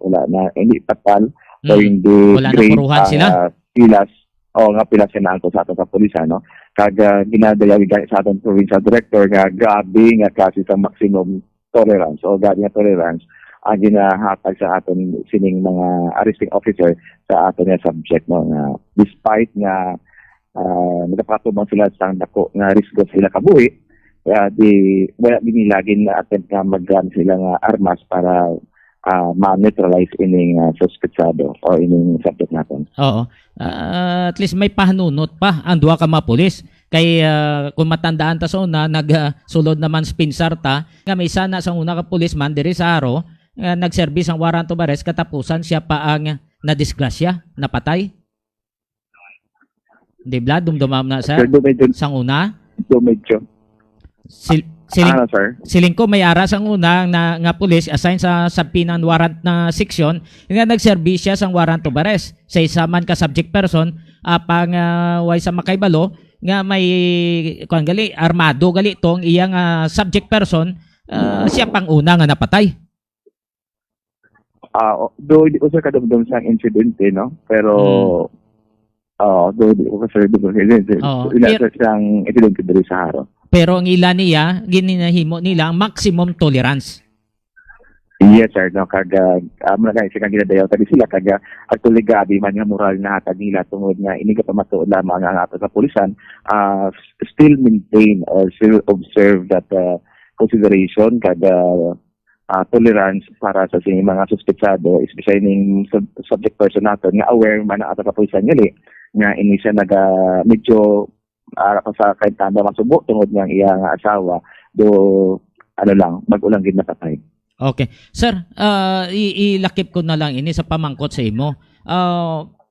wala na any patal so hindi Wala na grade puruhan sila? pilas nga pilas na angko sa aton sa pulisan no kag ginadayag gani sa aton provincial director nga grabe nga klase sa maximum tolerance o gani nga tolerance ang ginahatag sa aton sining mga arresting officer sa aton nga subject no nga despite nga nagapatubang sila sa dako nga risgo sila kabuhi wala binilagin na attempt nga maggamit sila nga armas para ma-neutralize ining suspetsado o ining subject natin. Oo. At least may pahanunot pa ang duha ka mga pulis. Kay kung matandaan ta sa una, nagsulod naman spinsarta, nga may sana sa una ka pulisman diri sa Aro, nagservice ang warrant of arrest, katapusan siya pa ang nadisgrasya, napatay. Di ba? Dumdumam na sir? Sang una? Medyo. Sir? Siling ko may ara sang una nga pulis assign sa sabpinan warrant na seksyon nga nagservice siya sang warrant of arrest sa isa man ka subject person pang way sa makaybalo nga may kuan gali armado gali tong iyang subject person siya pang una nga napatay. Do di ko sa kadumdum sa insidente no pero do di ko sa kadumdum sa insidente siyang insidente diri sa Haro. Pero ang ila niya, gininahimo nila ang maximum tolerance. Yes, sir. No, kaga, muna kayo siya ginadayaw. Tadi sila, kaga, actually, gabi man nga moral na hatag nila tungod nga, ini ka pamatuod lamang ang ato sa pulisan, still maintain or still observe that consideration, kaga, tolerance para sa mga suspetsado, especially ng subject person natin, nga aware man ang ato sa pulisan ngali, nga ini siya medyo sa kahit tanda masubo tungod niyang iyang asawa mag-ulang gid napatay. Okay. Sir, ilakip ko na lang ini sa pamangkot sa imo.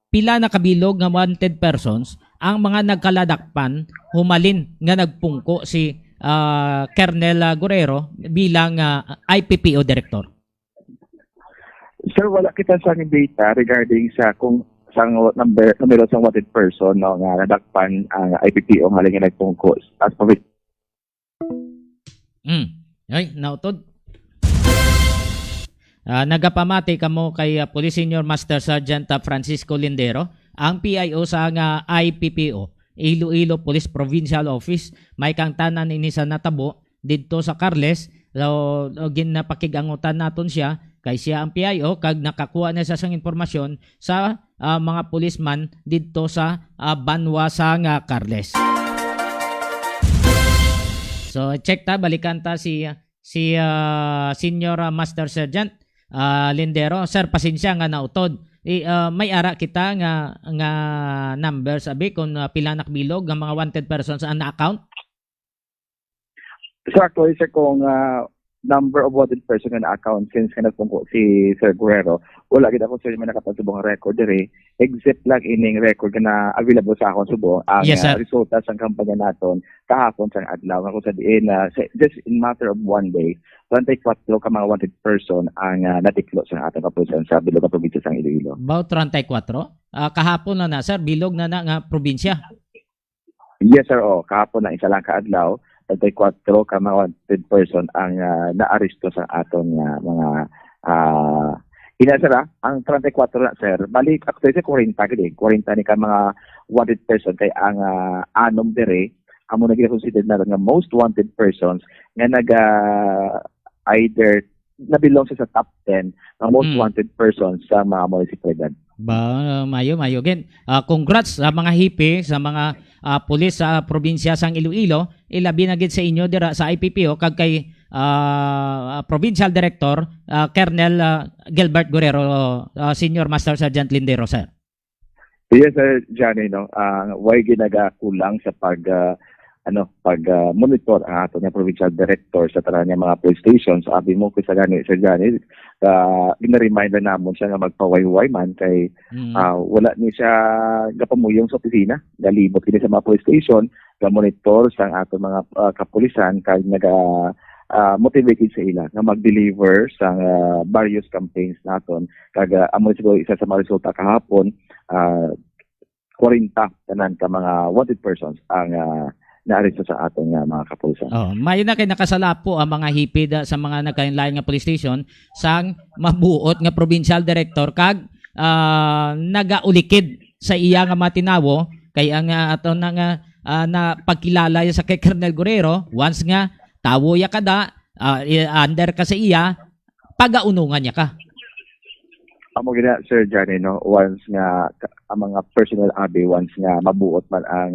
Pila na kabilog nga wanted persons ang mga nagkaladakpan humalin nga nagpungko si Colonel Guerrero bilang IPPO director. Sir, wala kita sa data regarding sa kung sang numero sang wanted person no nga nadakpan ang IPPO halin nga nagpungko as public. Ay, nautod. Nagapamati kamo kay Police Senior Master Sergeant Francisco Lindero, ang PIO sa nga IPPO, Iloilo Police Provincial Office, may kang tanan ini sa natabo didto sa Carles. So, ginapakigangutan naton siya kay siya ang PIO kag nakakuha na sa sang impormasyon sa mga policeman didto sa Banwa sa nga Carles. So check ta, balikan ta si Senior Master Sergeant Lindero. Sir, pasensya nga nautod. May ara kita nga numbers abi kung pila nakbilog nga mga wanted persons ang na-account. So actually sir kung number of wanted person na account since nagpungko si Sir Guerrero, wala gid ako sa mga nakapasubong record diri except lang ining record na available sa akong subo ang resulta sa kampanya naton kahapon sa adlaw ako sa diin just in matter of one day 34 ka mga wanted person ang natiklo sa atong kapulisan sa bilog nga probinsya sang Iloilo. About 34? kahapon na sir, bilog na nga probinsya. Yes, sir. Kahapon na isa lang kaadlaw, 34 ka mga wanted person ang naaresto sa aton mga sir, ang 34 na, sir. Balik, actually, 40 gini. 40 ni ka mga wanted person kay ang anom dire, amo na gina-consider na nga most wanted persons nga either nabilong sa top 10 ng most wanted persons sa mga munisipalidad. Ba, mayo. Again, congrats sa mga hipi, sa mga pulis sa probinsya sang Iloilo. Ilabi na gid sa inyo dira sa IPPO kag kay Provincial Director Colonel Gilbert Guerrero, Senior Master Sergeant Lindero, sir. Yes, sir, Johnny, no. Way ginagakulang sa monitor ang ato nga provincial director sa tanan nga mga police stations. Abi mo ko sa gani, Sir Johnny, gina-remind na namon siya nga magpaway-way man kay wala ni siya gapamuyong sa opisina. Galibot kini sa mga police station, ga-monitor sa ato mga kapulisan kay motivated sa ila nga mag-deliver sa various campaigns naton. Kag amo siguro isa sa mga resulta kahapon, 40 tanan ka mga wanted persons ang naaresto sa atong mga kapulisan. May na kay nakasalapo ang mga hipid sa mga nagkainlain nga police station sang mabuot nga provincial director kag nagaulikid sa iya nga matinawo kay ang ato nga na pagkilala sa kay Colonel Guerrero once nga tawo ya kada under ka sa iya pagaunungan niya ka. Amo gina, Sir Johnny, no, once nga ang mga personal abi once nga mabuot man ang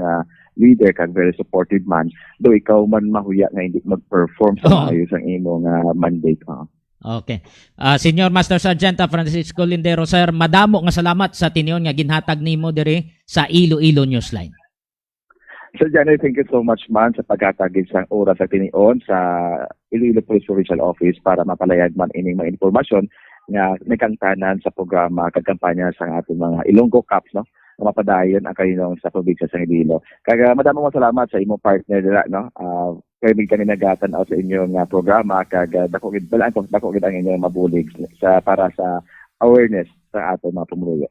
leader kag very supportive man, do ikaw man mahuya nga hindi mag-perform sa maayos ang imong mandate. Okay. Senior Master Sergeant Francisco Lindero, sir, madamo nga salamat sa tinion nga ginhatag nimo diri sa Iloilo Newsline. Sir Johnny, thank you so much man sa paghatagid sa oras sa tinion sa Iloilo Police Provincial Office para mapalayag man ining mga informasyon nga nagkangtanan sa programa kag kampanya sa ating mga Ilonggo Cups, no? Mapadayon ang kaninong sa probinsya sa Iloilo. Kag madamong salamat sa imong partner dira, no. Kay mig kani nagatan sa inyong programa kag dako gid ang inyong mabulig sa para sa awareness sa ato mga pumuluyo.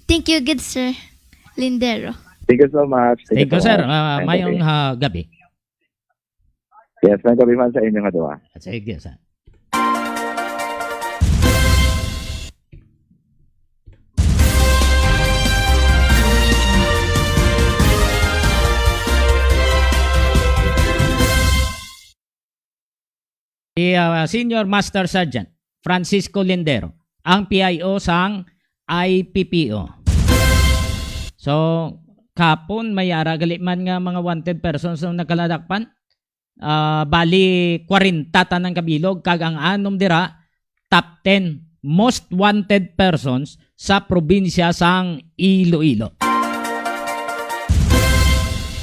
Thank you, good sir Lindero. Thank you so much. Thank you, sir. Mayong gabi. Yes, may gabi man sa inyong duha. Sige, sir. Senior Master Sergeant Francisco Lindero, ang PIO sang IPPO. So, kapon may gali man nga mga wanted persons ang nakaladakpan. Bali 40 tanang kabilog kag ang anom dira top 10 most wanted persons sa probinsya sang Iloilo.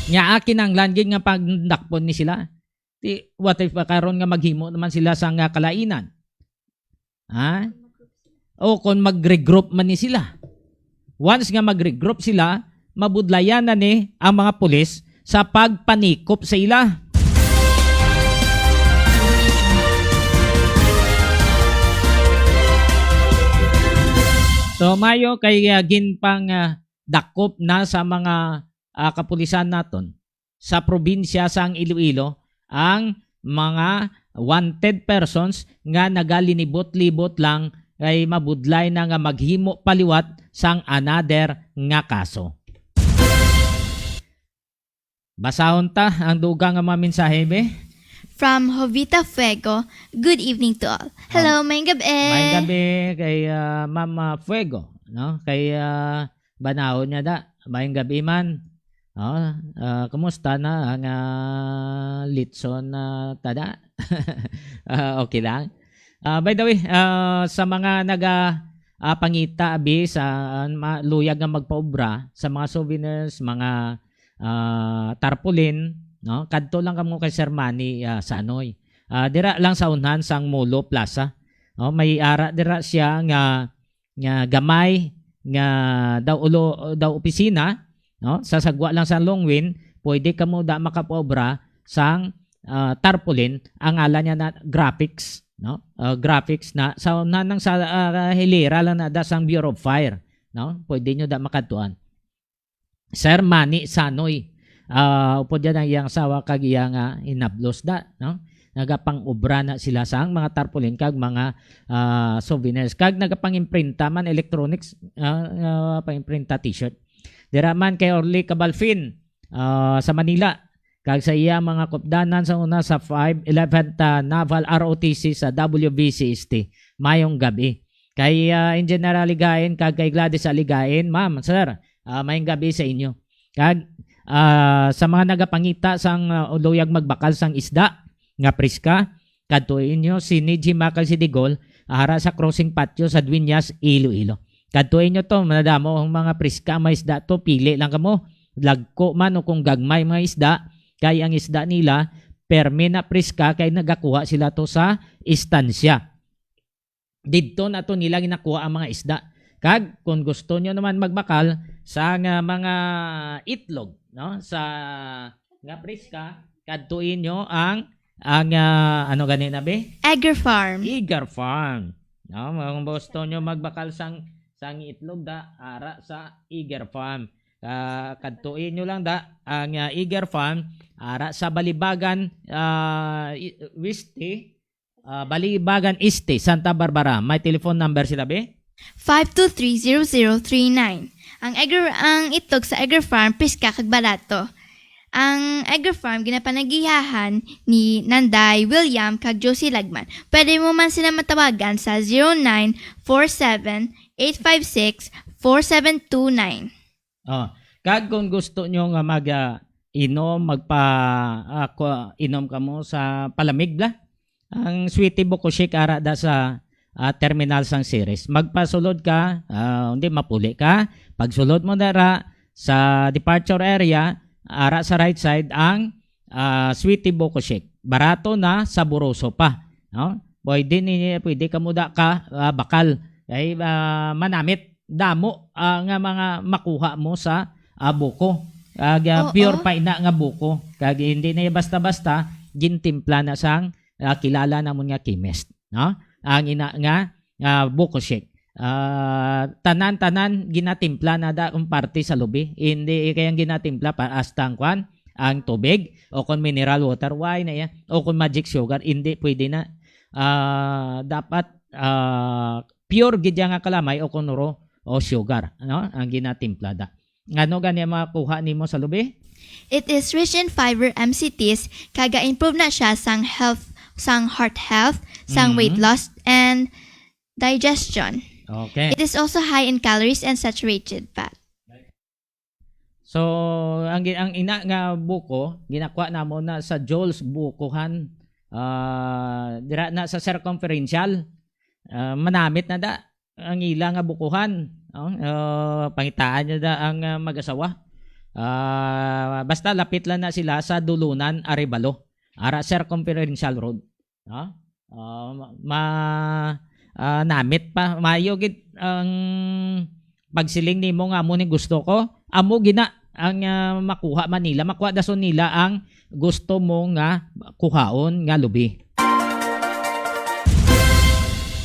Nya akin ang landing nga pagdakpon ni sila. What if karon nga maghimo naman sila sa nga kalainan? Ha? O kung mag-regroup man ni sila. Once nga mag-regroup sila, mabudlayan na ni ang mga pulis sa pagpanikop sa ila. So mayo kay ginpang dakop na sa mga kapulisan naton sa probinsya sang Iloilo ang mga wanted persons nga nagalinibot-libot lang kay mabudlay na nga maghimo paliwat sang another nga kaso. Basahon ta ang dugang nga mga mensahe be. From Jovita Fuego, good evening to all. Hello, mayong gabi. Mayong gabi kay Mama Fuego, no? Kay banahon niya da. Mayong gabi man. Kumusta na ang litson na tada? Okay lang. By the way, sa mga pangita abi sa luyag nga magpaobra sa mga souvenirs, mga tarpaulin, no? Kadto lang kamo kay Sir Manny sa Anoy. Dira lang sa unhan sang Molo Plaza. No? May ara dira siya nga gamay nga daw opisina. No, sasagwa lang sa Longwin, pwede ka mo da makapaobra sang tarpaulin. Ang ala niya na graphics, no? Graphics na sa nanang sa hilera lang na da sang Bureau of Fire. no? Pwede nyo da makatuan. Sir Manny Sanoy, upo dyan ang iyang sawa kag iyang inablos da, no? Nagapang-ubra na sila sang mga tarpaulin kag mga souvenirs kag nagapang-imprinta man electronics, pang-imprinta t-shirt. Dira man kay Orly Cabalfin sa Manila kag sa iya mga kopdanan sa una sa 511th Naval ROTC sa WVCST mayong gabi. Kay Engineer Aligain kag kay Gladys Aligain, ma'am, sir, mayong gabi sa inyo. Kag sa mga nagapangita sang uluyag magbakal sang isda nga priska, kadtuin nyo si Niji Makal Sidigol ara sa crossing patio sa Dueñas, Iloilo. Kadtuin nyo to, madamo ang mga priska may isda to, pili lang kamo, lagko man o kung gagmay mga isda, kay ang isda nila permi na priska kay nagakuha sila to sa istansya. Dito na to nila ginakuha ang mga isda. Kag kung gusto nyo naman magbakal sa mga itlog, no, sa nga priska, kadtuin nyo ang ano ganina be? Egger Farm. Eager Farm. No, kung gusto nyo magbakal sang itlog da ara sa Eager Farm. Kadtuin nyo lang da ang Eager Farm ara sa Balibagan Balibagan Este, Santa Barbara. May telephone number sila be? 523-0039. Ang itlog sa Egger Farm, piska kag barato. Ang Egger Farm ginapanagihahan ni Nanday William kag Josie Lagman. Pwede mo man sila matawagan sa 0947-856-4729. Kag kung gusto nyo nga inom inom ka mo sa palamig bla, ang Sweetie Buko Shake ara da sa terminal sang series. Magpasulod ka, hindi mapuli ka. Pagsulod mo dara sa departure area, ara sa right side ang Sweetie Buko Shake. Barato na, saboroso pa. No? Pwede ka muda ka bakal. Ay manamit damo nga mga makuha mo sa buko. Pure pa ina nga buko. Kag hindi na basta-basta gintimpla na sang kilala namon nga chemist. No? Ang ina nga buko shake. Tanan-tanan ginatimpla na da ang parte sa lubi. Hindi kayang ginatimpla para astang kwan ang tubig o kung mineral water wine na yan o kung magic sugar, hindi pwede na. Dapat pure gidya nga kalamay o kunuro o sugar, no? Ang ginatimpla da. Ngano gani makuha nimo sa lubi? It is rich in fiber MCTs, kaga improve na siya sang heart health, sang weight loss and digestion. Okay. It is also high in calories and saturated fat. So, ang ina nga buko, ginakuha namo na sa Joel's Bukuhan, dira na sa circumferential, manamit na da ang ila nga bukuhan. Pangitaan niya da ang mag-asawa. Basta lapit lang na sila sa Dulunan, Arevalo, ara circumferential road. Namit pa mayo gid ang pagsiling nimo nga amo ni gusto ko, amo gina ang makuha Manila, makuha dason nila ang gusto mo nga kuhaon nga lubi.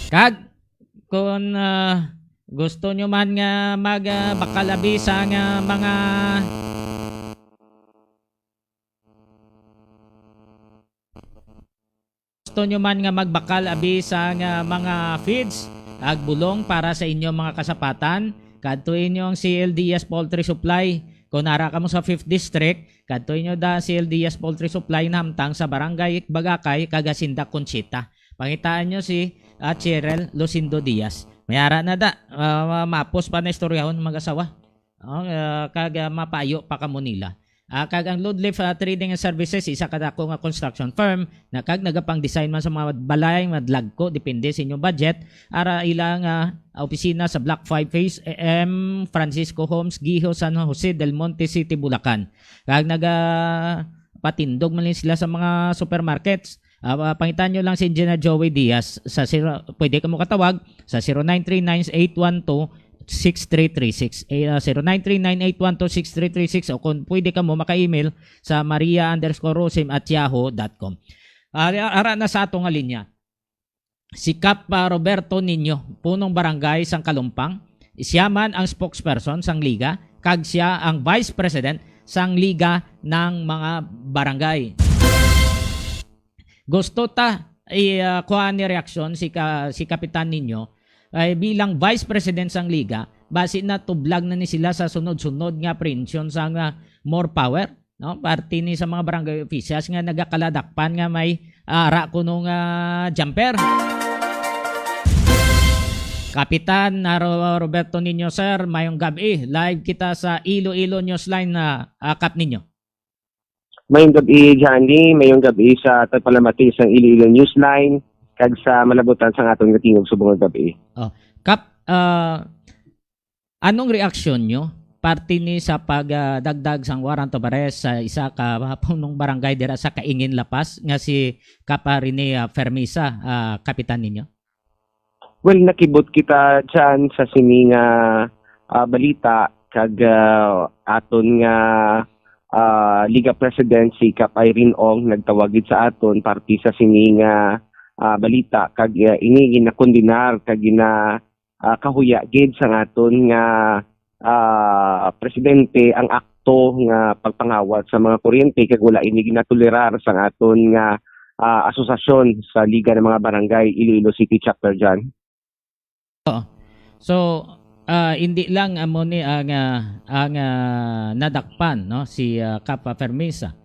Kag kung gusto nyo man nga magbakalabi sa nga mga gusto nyo man nga magbakal abi sa nga mga feeds ag bulong para sa inyong mga kasapatan, kadtuin nyo ang CLDS Poultry Supply. Kung nara ka mo sa 5th District, kadtuin nyo da CLDS Poultry Supply namtang sa Barangay Bagakay, Cagacinda, Conchita. Pangitaan nyo si Cheryl Lucindo Diaz. Mayara na da, mapos pa na istoryahon mag-asawa. Kag mapayo pa kamo nila. Kag ang Loadleaf Trading and Services, isa kadako nga construction firm na kag nagapang design man sa mga balay, madlagko, depende sa inyong budget. Ara ilang opisina sa Block 5 Phase M, Francisco Homes, Giho, San Jose, Del Monte City, Bulacan. Kag patindog man sila sa mga supermarkets. Pangitan nyo lang si Engineer Joey Diaz sa pwede ka mo katawag sa 0939-812-6336 0939-812-6336 o kung pwede ka mo maka-email sa maria_rosim@yahoo.com. Ara na sa atong linya si Kap Roberto Niño, punong barangay sang Kalumpang. Siya man ang spokesperson sang liga kag siya ang vice president sang liga ng mga barangay. Gusto ta kuha ni reaksyon si Kapitan ninyo ay bilang vice president sang liga base na tublag na ni sila sa sunod-sunod nga prensyon sang more power, no, party ni sa mga barangay officials nga nagakaladakpan nga may ara kuno nga jumper. Kapitan Roberto Niño, sir, mayong gabi. Live kita sa Iloilo Newsline na kap ninyo. Mayong gabi, Johnny. Mayong gabi sa Tagpalamati sa Iloilo Newsline kag sa malabutan sa atong natingog subong gabi. Kap, anong reaksyon nyo? Party ni sa pagdagdag sang warrant of arrest sa isa ka punong barangay dira sa Kaingin Lapas nga si Kap Rene Fermisa, kapitan ninyo. Well, nakibot kita dyan sa sininga balita kag aton nga Liga President si Kap Irene Ong nagtawagid sa aton parti sa sininga balita kag ini ginakondinar kag kahuya gid sa aton nga presidente ang akto nga pagpangawat sa mga kuryente kag wala ini ginatolerar sa aton nga asosasyon sa Liga ng mga Barangay Iloilo City Chapter dyan. So hindi lang amo ni ang nadakpan, no, si Kap Fermisa.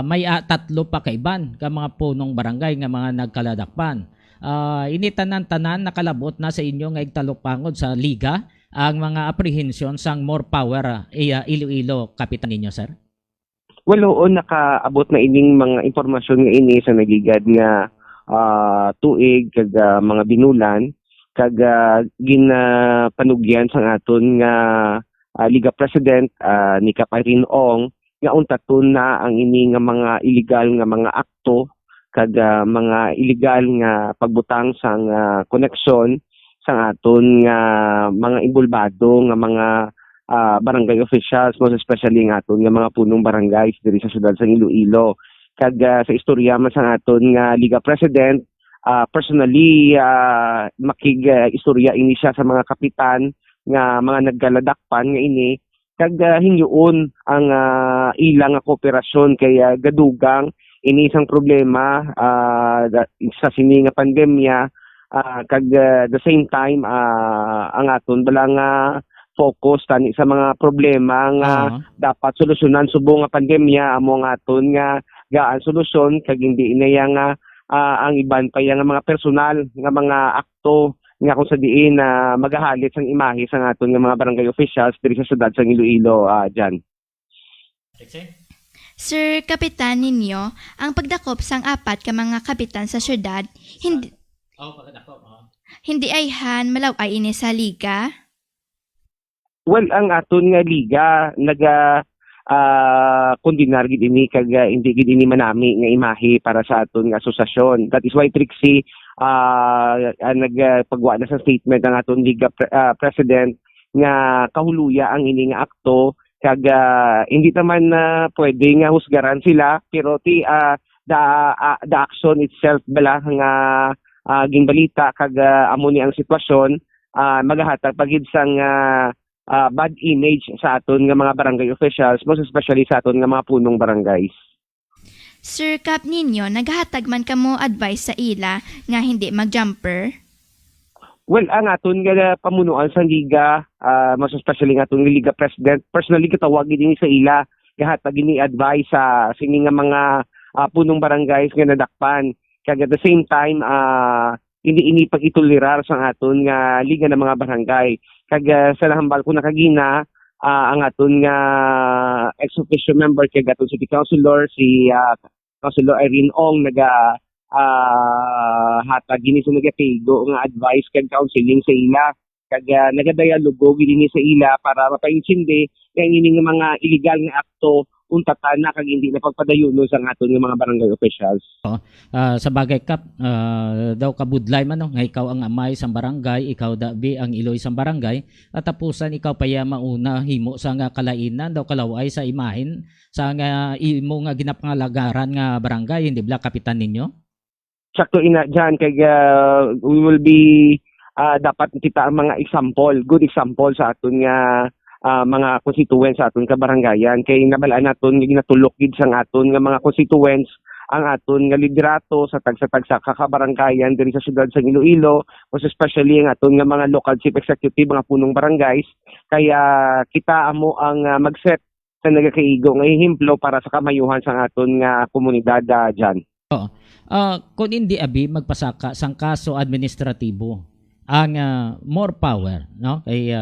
May tatlo pa kaiban ka mga punong barangay nga mga nagkaladakpan. Ini tanan-tanan nakalabot na sa inyo nga igtalupangod sa liga ang mga apprehension sang more power Iloilo, kapitan ninyo, sir. Well, oo, nakaabot na ining mga impormasyon nga ini sa nagigad nga tuig kag mga binulan kag ginapanugyan sa aton nga Liga President ni Kap Irene Ong nga untaton na ang ini nga mga illegal nga mga akto kag mga illegal nga pagbutang sang koneksyon sa aton nga mga involvado nga mga barangay officials, most especially nga aton nga mga punong barangay diri sa syudad sa Iloilo. Kag sa istorya man sa aton nga Liga President, personally makig-istorya ini siya sa mga kapitan nga mga naggaladakpan nga ini kag hingyuon ang ilang nga kooperasyon kay gadugang ini isang problema sa sini nga pandemya kag the same time ang aton bala nga focus tani sa mga problema nga dapat solusyonan subong nga pandemya amo nga aton nga gaan solusyon kag hindi inaya nga ang iban pa yang mga personal nga mga akto nga kung sa diin na magahalit sang imahe sa aton nga mga barangay officials diri sa syudad sa Iloilo dyan. Sir Kapitan ninyo, ang pagdakop sang apat ka mga kapitan sa syudad, hindi ayhan malaway ini sa liga? Well, ang aton nga liga kondinar gid ini kag hindi gid ini manami nga imahe para sa aton nga asosasyon. That is why Trixie nagpagwa na sa statement ang aton Liga President nga kahuluya ang ini nga akto kag hindi naman pwede nga husgaran sila pero the action itself bala nga ginbalita kag amo ni ang sitwasyon magahatag pagid sang bad image sa aton nga mga barangay officials, most especially sa aton nga mga punong barangays. Sir Kap ninyo, naghatag man kamo advice sa ila nga hindi mag-jumper? Well, ang aton nga pamunuan sa liga, most especially nga aton Liga President, personally kitawag din sa ila, gahatag ini advice sa sini nga mga punong barangays nga nadakpan. Kag at the same time, ini pag-itolerar sa aton nga liga ng mga barangay. Kag sa lahambal ko nakagina ang aton nga ex-officio member kag aton City Councilor si Councilor Irene Ong hatag gini sa nagapego nga advice kag counseling sa ila kag nagadayalogo gini sa ila para mapaintindi kay ini nga mga illegal nga akto untatan na kag hindi na pagpadayon sa aton nga mga barangay officials. Sa bagay, Kap, daw kabudlay man no, nga ikaw ang amay sa barangay, ikaw dabi ang iloy sa barangay, at tapusan ikaw pa mauna himo sa nga kalainan daw kalaway sa imahin sa nga imo nga ginapangalagaran nga barangay, hindi bla kapitan ninyo? Sakto ina dyan kag we will be dapat kita ang mga good example sa aton nga mga constituents sa aton kabarangayan kay nabalaan naton nga ginatulok gid sang aton nga mga constituents ang aton nga liderato sa tagsa-tagsa kakabaranggayan diri sa syudad sa Iloilo, most especially ang aton nga mga local chief executive, mga punong barangays. Kaya kita amo ang mag-set sa nagakaigo nga himplo para sa kamayuhan sa aton nga komunidad dyan. Kung hindi abi magpasaka sang kaso administratibo ang more power, no? Kay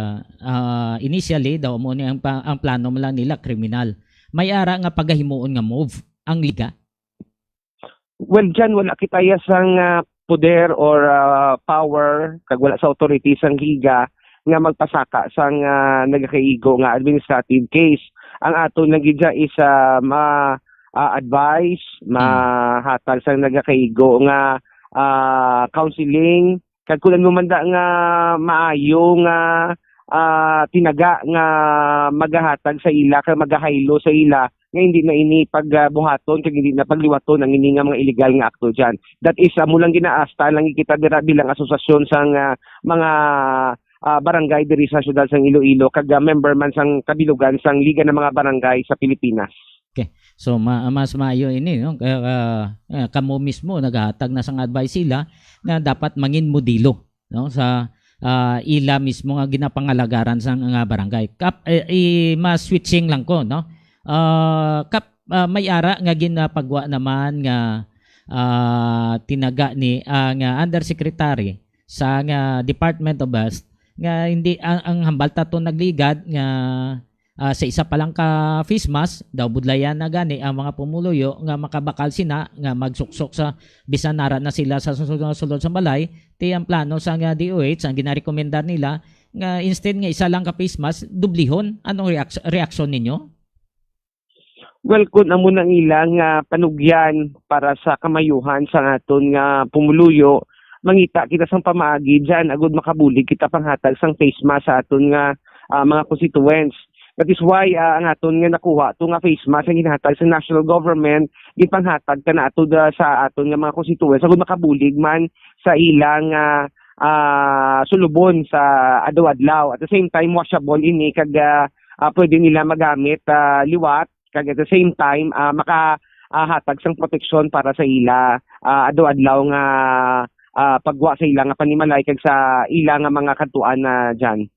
initially daw mo ni ang plano mo lang nila kriminal. May ara nga pagahimuon nga move ang liga. Well, dyan wala kitaya sang poder or power kag wala sa authorities ang higa nga magpasaka sang nagakaigo nga administrative case. Ang aton lang gidya is advice, mahatag sang nagakaigo nga counseling kag kulang lumanda nga maayo nga tinaga nga magahatag sa ila kag magahaylo sa ila nga hindi na ini pagbuhaton kag hindi na pagliwaton ang ini nga mga illegal nga akto dyan. That is amo lang ginaasta lang kita dira bilang asosasyon sang mga barangay diri sa syudad sang Iloilo kag member man sang kabilugan sang Liga ng mga Barangay sa Pilipinas. Okay. So mas maayo ini, no? Kamo mismo naghatag na sang advice sila na dapat mangin modelo, no, sa ila mismo nga ginapangalagaran sang nga barangay. Mas switching lang ko, no. May ara nga ginapagwa naman nga tinaga ni ang undersecretary sa Department of Health nga hindi ang hambalta to nagligad nga sa isa pa lang ka face mask daw budlayan na gani ang mga pumuluyo nga makabakal sina nga magsuksok sa bisan nara na sila sa sulod sa balay ti ang plano sa DOH ang ginarekomendar nila nga instead nga isa lang ka face mask dublihon. Anong reaksyon ninyo? Well, kung amo nang ilang panugyan para sa kamayuhan sa aton nga pumuluyo, mangita kita sang pamaagi dyan, agud makabulig kita panghatag sang face mask sa aton nga mga constituents. That is why ang aton nga nakuha ito nga face mask ang hinahatag sa national government, gipanghatag ka na ato sa aton nga mga constituents, agud makabulig man sa ilang sulubon sa adlaw-adlaw. At the same time, washable ini kag pwede nila magamit liwat. Kag at the same time, makahatag sang proteksyon para sa ila adlaw-adlaw nga pagwa sa ila nga panimalay kag sa ila nga mga kantuan na dyan.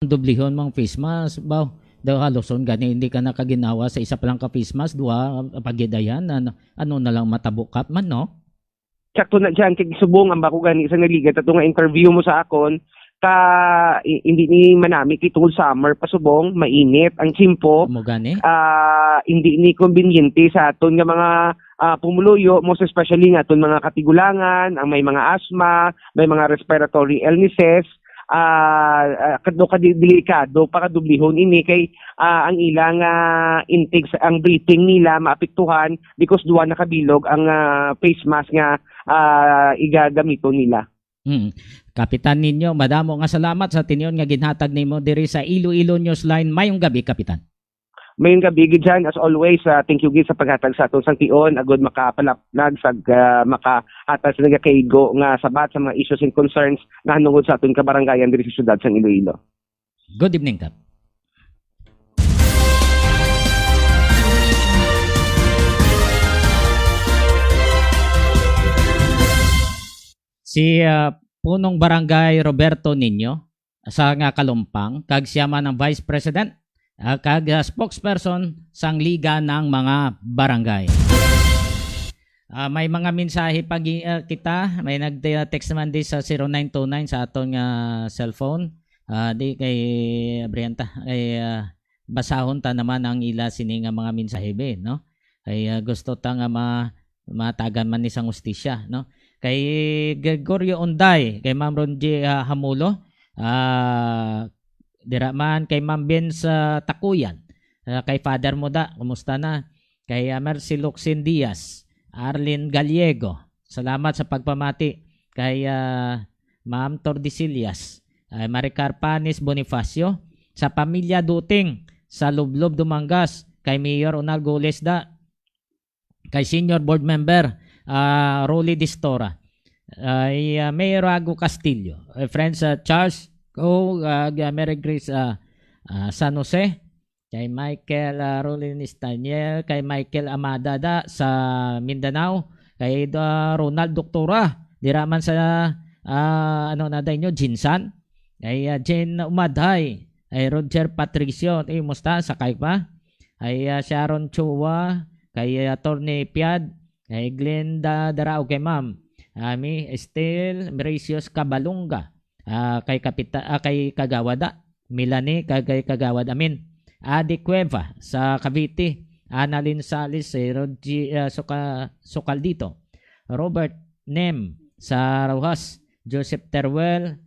Dublihon mong face mask baw daw haloson gani hindi ka nakaginawa sa isa pa lang ka face mask duha pagidayan ano na lang matabukap man, no? Sakto na dyan kay subong ang bako gani sa naligat ato nga interview mo sa akon hindi ni manami kitungod summer pasubong mainit ang simpo mo gani hindi ni conveniente sa aton nga mga pumuluyo, most especially nga aton mga katigulangan, ang may mga asthma, may mga respiratory illnesses, kadto delikado pakadublihon ini kay ang ilang intake ang breathing nila maapektuhan because duwa na kabilog ang face mask nga igagamito nila. Kapitan ninyo, madamo nga salamat sa tinyon nga ginhatag nimo diri sa Iloilo Newsline. Mayong gabi, Kapitan. Mayong gabi gid dyan, as always. Thank you gid sa paghatag sa atong sangtion agud makapalapnag sa makahatag sa nagakaigo nga sabat sa mga issues and concerns na hanungod sa atong kabarangayan diri sa syudad sa Iloilo. Good evening, Kap. Si punong barangay Roberto Niño sa nga Kalumpang kag siya man ang Vice President kag spokesperson sang Liga ng mga Barangay. May mga mensahe pag kita, may nag-text naman di sa 0929 sa aton nga cellphone. Di kay Brianta ay basahon ta naman ang ila sini nga mga mensahe be, no? Kay gusto ta nga matagan man ni sang ustisya, no? Kay Gregorio Onday, kay Ma'am Ronji Hamulo, dira man kay Ma'am Ben sa Takuyan, kay Father Moda, kumusta na? Kay Mercy Luxin Diaz, Arlene Gallego, salamat sa pagpamati. Kay Ma'am Tordesillas, Maricar Panis Bonifacio, sa pamilya Duting, sa Lublob Dumangas, kay Mayor Onalgo Lesda, kay Senior Board Member Rolly Distora, ay Mayor Ago Castillo, friends Charles Go, Mary Grace San Jose, kay Michael Rolinis Daniel, kay Michael Amadada sa Mindanao, kay Ronald Doktora, diraman sa ano na nyo, Jinsan, kay Jane Umadhay, ay Roger Patricio, musta, sakay pa, ay Sharon Chua, kay Attorney Piad, kay Glenda Darao, kay Ma'am Ami Estel Mauricios Cabalunga, kay kay Kagawada Milani, kay Kagawad Amin, Adi Cueva sa Cavite, Annalyn Salis, Rogi Socaldito, Robert Nem sa Rojas, Joseph Teruel,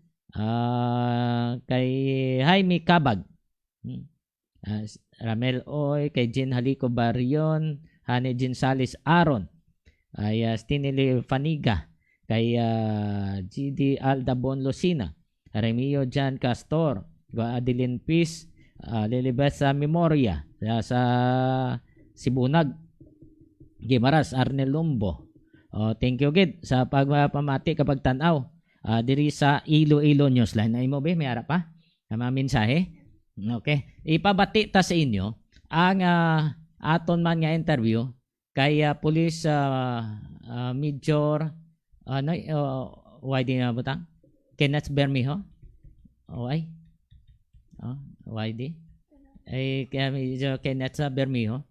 kay Jaime Cabag, Ramel Oy, kay Jean Halico Barion, Hane Jean Salis Aaron, ay Stinili Faniga, kay GD Aldabon Lucina, Remio Jan Castor, Adeline Peace, Lilibet sa Memoria sa Sibunag, Gimaras Arnel Lumbo. Thank you gid sa pagpamati kapag tanaw diri sa Iloilo Newsline. Ay mo ba may ara pa na mensahe? Okay, ipabati ta sa inyo ang aton man nga interview kay Police Major why di na butang Kenneth Bermejo. Ay why di ay kaya Major Kenneth Bermejo.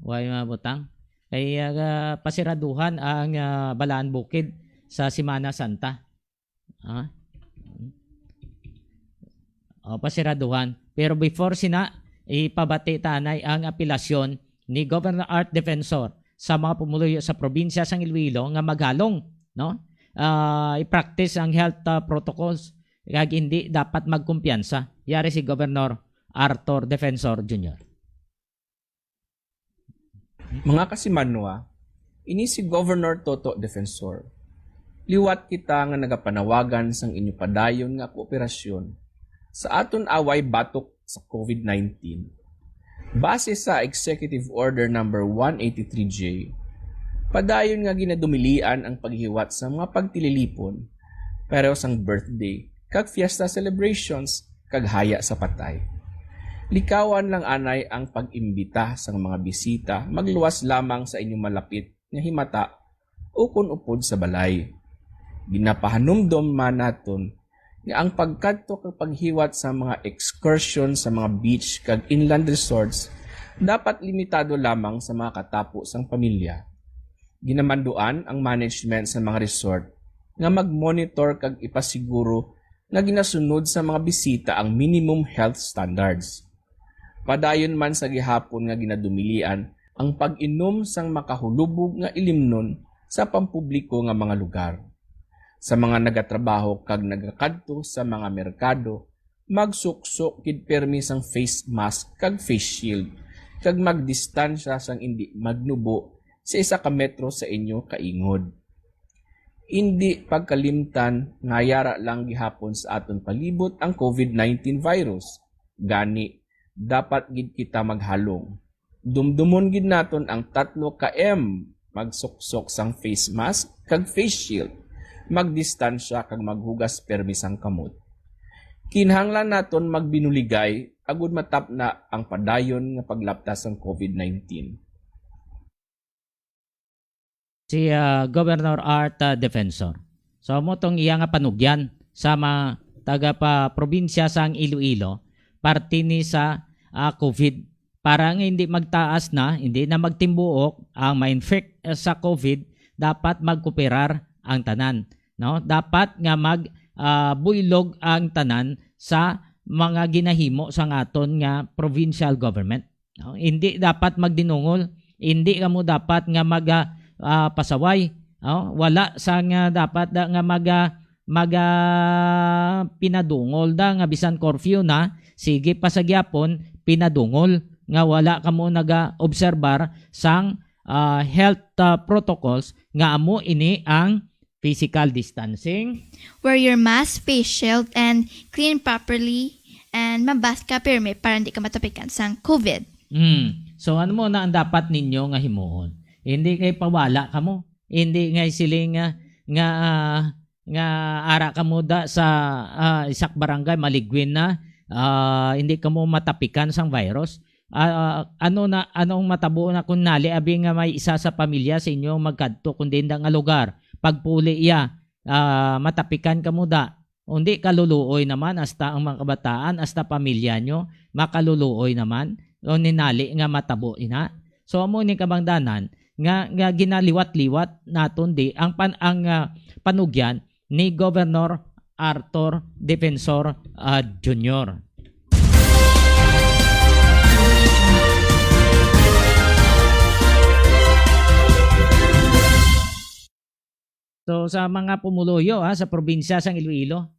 Why mabutang kay pasiraduhan ang Balaan Bukid sa Semana Santa. Pasiraduhan. Pero before sina, ipabati tanay ang apelasyon ni Governor Art Defensor sa mga pumuluyo sa probinsya sang Iloilo nga maghalong, no? I-practice ang health protocols kag hindi dapat magkumpiyansa. Yari si Governor Arthur Defensor Jr. Mga kasimanwa, ini si Governor Toto Defensor. Liwat kita nga nagapanawagan sang inyo padayon nga kooperasyon sa aton away batok sa COVID-19. Base sa Executive Order number 183J, padayon nga ginadumilian ang paghiwat sa mga pagtililipon, pero sang birthday, kag fiesta celebrations, kag haya sa patay. Likawan lang anay ang pag-imbita sa mga bisita magluwas lamang sa inyong malapit nga himata o kun upod sa balay. Ginapahanumdom man naton nga ang pagkadto kag paghiwat sa mga excursion sa mga beach kag inland resorts dapat limitado lamang sa mga katapo sang pamilya. Ginamanduan ang management sa mga resort nga mag-monitor kag ipasiguro nga ginasunod sa mga bisita ang minimum health standards. Padayon man sa gihapon nga ginadumilian ang pag-inom sang makahulubog nga ilimnon sa pampubliko nga mga lugar. Sa mga nagatrabaho kag nagakadto sa mga merkado, magsuksok kid permi sang face mask kag face shield kag magdistansya sang indi magnubo sa 1 ka metro sa inyo kaingod. Indi pagkalimtan nga yara lang gihapon sa aton palibot ang COVID-19 virus. Gani dapat gid kita maghalong. Dumdumon gid naton ang 3 ka M, magsuksok sang face mask kag face shield, magdistansya kag maghugas permi sang kamot. Kinahanglan naton magbinuligay agud matap na ang padayon nga paglaptas sang COVID-19. Si Governor Art Defensor. So mo tong iya nga panugyan sa mga taga pa probinsya sang Iloilo parte ni sa COVID para nga hindi magtaas na, hindi na magtimbuok ang ma-infect sa COVID, dapat magkooperar ang tanan, no? Dapat nga magbuylog ang tanan sa mga ginahimo sa aton nga provincial government, no? Hindi dapat magdinungol, hindi kamo dapat nga pasaway, no? Wala sa nga dapat nga pinadungol da nga bisan curfew na, sige pasagyapon pinadungol nga wala kamo naga-obserbar sang health protocols nga amo ini ang physical distancing, Wear your mask, face shield, and clean properly, and mabath ka permi para hindi ka matapikan sang COVID. So ano mo na ang dapat ninyo nga himuon? Hindi kay pawala kamo, hindi nga siling nga ara ka mo da sa isak barangay maligwin na hindi ka mo matapikan sang virus. Anong matabo na kung nali abi nga may isa sa pamilya sa inyo magkadto kundi nga lugar pagpuli iya matapikan ka mo da hindi kaluluoy naman hasta ang mga kabataan hasta pamilya nyo makaluluoy naman o ninali nga matabo ina. So amo ni kabangdanan nga ginaliwat-liwat naton di ang panugyan ni Governor Arthur Defensor Jr. So sa mga pumuluyo sa probinsya sang Iloilo,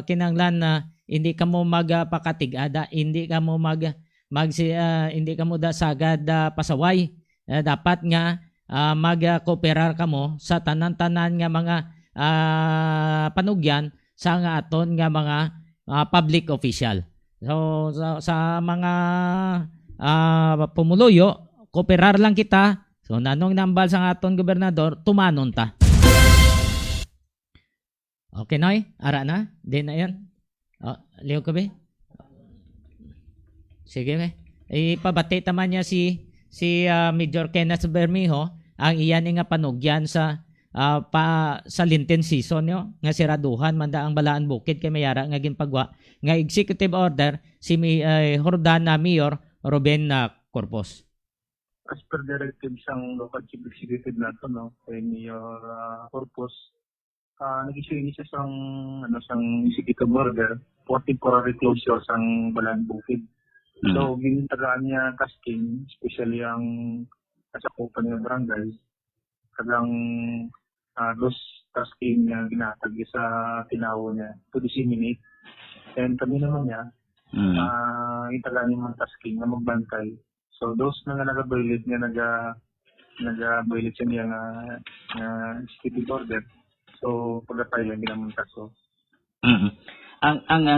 kinanglan na hindi ka mo magpakatigada, hindi ka mo hindi ka mo da sagad pasaway. Dapat nga mag-cooperar ka mo sa tanan-tanan nga mga panugyan sa nga aton nga mga public official. So sa mga pumuluyo, cooperar lang kita. So nanong nambal sa aton gobernador, tumanon ta. Okay, Noy? Ara na? Di na yan? Liw ka ba? Sige, ba? Ipabati taman niya si Major Kenneth Bermejo ang iyan nga panugyan sa linten season yo nga siraduhan manda ang Balaan Bukid kay mayara nga ginpagwa nga executive order si Hordan na Mayor Ruben Corpus. As per directive sang local chief executive nato no kay Mayor Corpus, nag-issue siya sang executive order for temporary closure sang Balaan Bukid. So, ginintagaan niya tasking, especially ang kasakupan ng barangay, kagang those tasking niya ginatag sa tinawo niya to disseminate. And kami naman niya, intagaan niya mga tasking na magbantay. So, those na nag-violate niya, nag-violate siya niya nga executive order. So, pagkatay lang ginamang kaso. Ang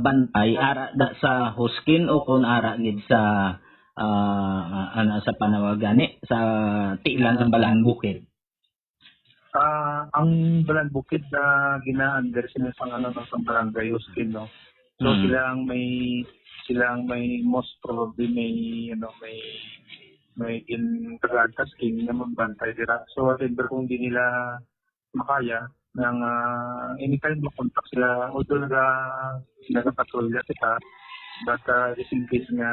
bantay ara da sa huskin o kung ara gid sa sa panawagani sa tiilan ng Balaan Bukid. Ang Balaan Bukid gina-under sila sa barangay huskin no. So silang may most probably may tasking na magbantay dira. So whatever kung di nila makaya ng anytime makontak sila although nagpatrolya kita but just in case nga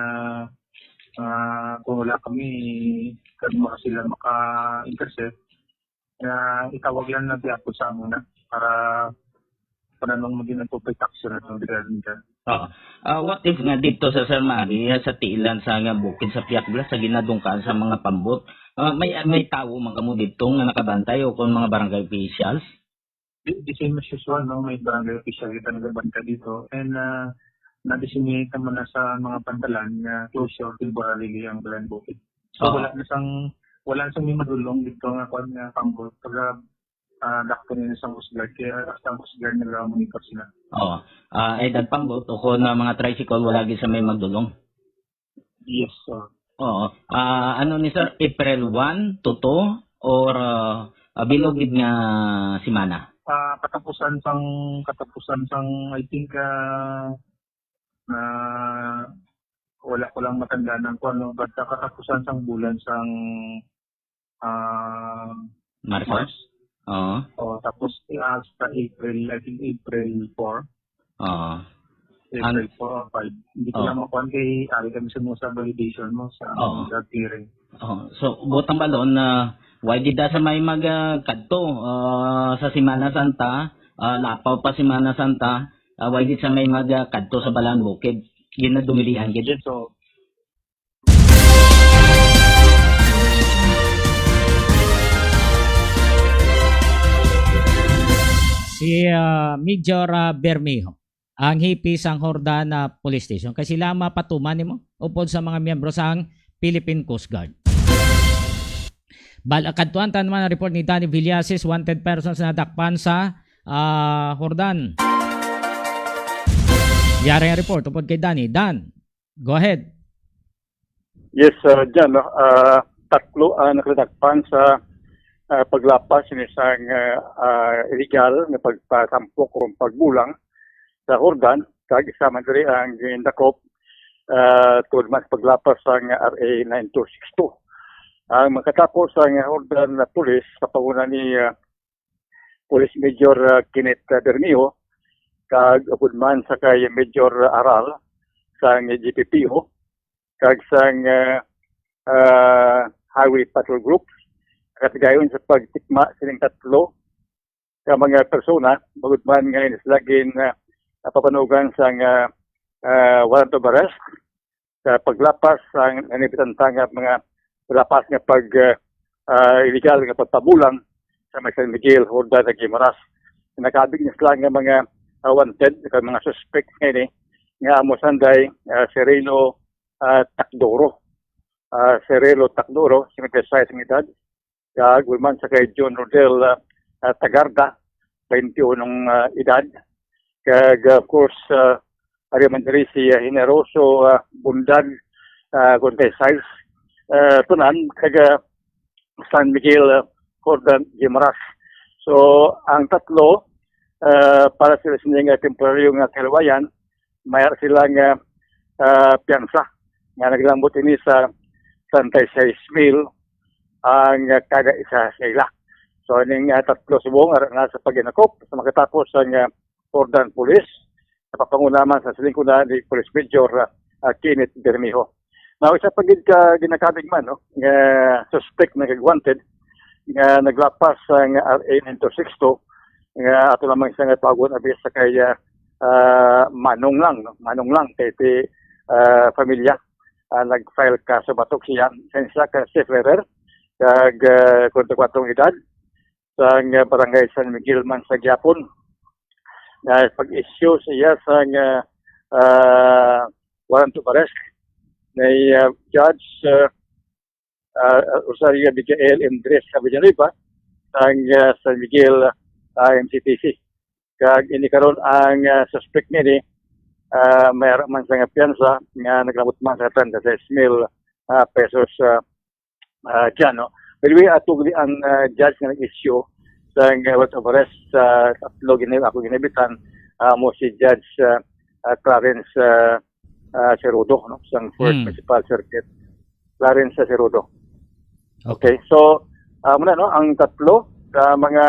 kung wala kami kung sila maka-intercept itawag lang na diapo sa muna para pananong maging nagpo-protection at regarding dyan. What if nga dito sa Sir Mari sa tiilan sa nga bukid sa Piakblas sa ginadungkaan sa mga pambot may tao mga mo dito nga nakabantay o kung mga barangay officials? The same as usual, no? May barangay official kita nagbabanta dito and na-disseminate naman na sa mga pantalan na closure temporarily ang Balaan Bukid. So wala na sang may madulong dito nga kung nga pambot pag dakto nila sa Coast Guard kaya sa Coast Guard nag-monitor sila. Edad pambot o kung mga tricycle wala sa may magdulong? Yes, sir. Ano ni Sir, April 1 to 2 or bilogid nga simana? Katapusan sang I think wala ko lang matanda ng kung ano but katapusan sang bulan sang March. Tapos sa April, I think April 4. April 4 or 5. Hindi ko lang makuha kay ari kami sa validation mo sa hearing. So butang balon why did sa may magkadto sa Semana Santa, lapaw pa Semana Santa, why did sa may magkadto sa Balaan Bukid? Ginadumilihan gid. So si Major Bermejo ang hipis ang Hordan Police Station kasi sila mapatuman mo upod sa mga miyembro sang Philippine Coast Guard. Kadtuan naman ang report ni Danny Villasis, wanted persons na dakpan sa Hordan. Yari ang report upod kay Danny. Dan, go ahead. Yes, dyan, tatlo nakadakpan sa paglapas ni isang illegal na pagpatampok o pagbulang sa Hordan, kag isa man diri ang gindakop tungod mas paglapas ang RA 9262. Ang makatapos ang Hordan na pulis sa panguna ni Police Major Kenneth Bermeo, kag upod man sa kay Major Aral sang GPPO, kag sang Highway Patrol Group, katigayon sa pagtikma sining tatlo ka mga persona, bagod man ngayon is laging papanugan sang warrant of arrest sa paglapas sang nanipitantang mga lapas nga pag illegal nga pagpabulang sa may San Miguel, Hordan, ug Guimaras. Nakabig na sila nga mga wanted, mga suspect ngayon nga amo sanday Sereno Takdoro. Sereno Takdoro, 56 ang edad. Kag man sa kay John Rodel Tagarda, 21 edad. Kag of course, ari man diri si Generoso Bundag, 26, tunan, kag San Miguel, Hordan, Guimaras. So, ang tatlo, para sila nga temporaryong kalwayan, mayroon silang piyansa nga naglambot ini sa 36,000 ang kada isa sa ila. So, ining tatlo subong nga sa paginakop sa makatapos ang Hordan Police sa papangunaman sa silingkunan ni Police Major Kenneth Bermejo. Now, isa pagid ka ginakabig man, no? Nga suspect na kag-wanted nga naglapas ang RA 9262 nga ato lamang isang tawagon abis sa kay Manong lang, no? Manong lang kay pamilya nag-file ka sa batok siya sa ka Seferer kag 24 edad sa barangay San Miguel man sa Gyapon. Pag-issue siya sa warrant of arrest na Judge Rosario Miguel Andres Villanueva ang San Miguel MCTC. Kag ini karon ang suspect ni mayroon man sa piyansa nga naglabot man sa 36,000 pesos dyan. No? Pero atog ang judge nga nag-issue sa warrant of arrest sa tatlo ako ginabitan mo si Judge Clarence Cerudo, no? Sa First Municipal Circuit, Clarence Cerudo. Okay, so muna no, ang tatlo sa mga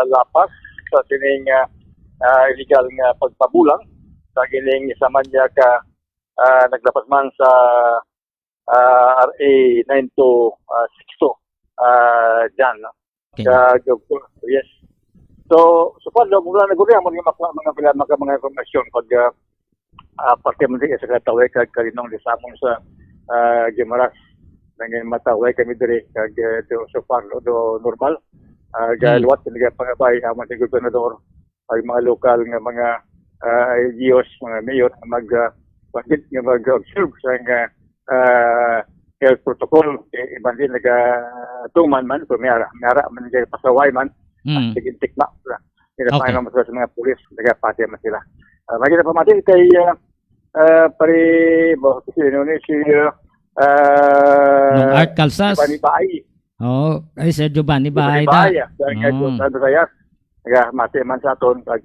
lapas sa sining illegal nga pagpabulang sa gining isaman niya ka naglapas man sa RA 9262 dyan, no? Okay. Yes. So pala mula naguri mo mga informasyon kag parte mo di sa kataway kag kalinong lisamon sa Guimaras nang mataway kami diri kag so far do normal galwat nga pangabay ang mga gobernador ay mga lokal nga mga LGUs, mga mayor mag mag-observe sa health protocol iban din tuman man kung mayara man dyan pasaway man sige tikma sila nila pa sa mga pulis nagapati man sila maganda pa mati kay pare kasi si nung Art Calzas Giovanni Baay ay Sir Giovanni Baay mati man sa aton pag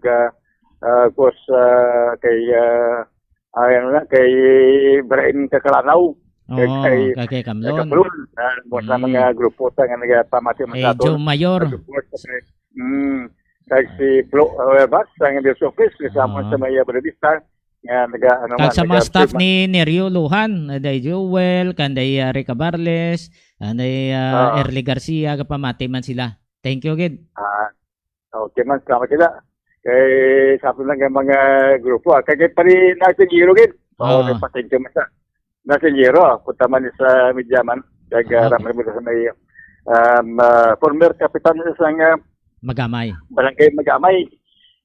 of course kay kay Brian Kakalanaw kay Kamlon sa mga grupo nga nagapamati man sa aton Mayor kay si Flo Bas ang English Office kasama sa may Balibista nga kag sa mga staff ni Nerio Luhan day Joel kanday Rica Barles kanday Erly Garcia kapamati man sila. Thank you gid. Okay man, salamat sila. Kay sabi lang ang mga grupo. Kaya pa rin natin giro gid. Nagpatensya man sa natin giro. Punta man sa Midyaman. Kaya ramay mo sa may former kapitan sa Magamay. Barangay Magamay.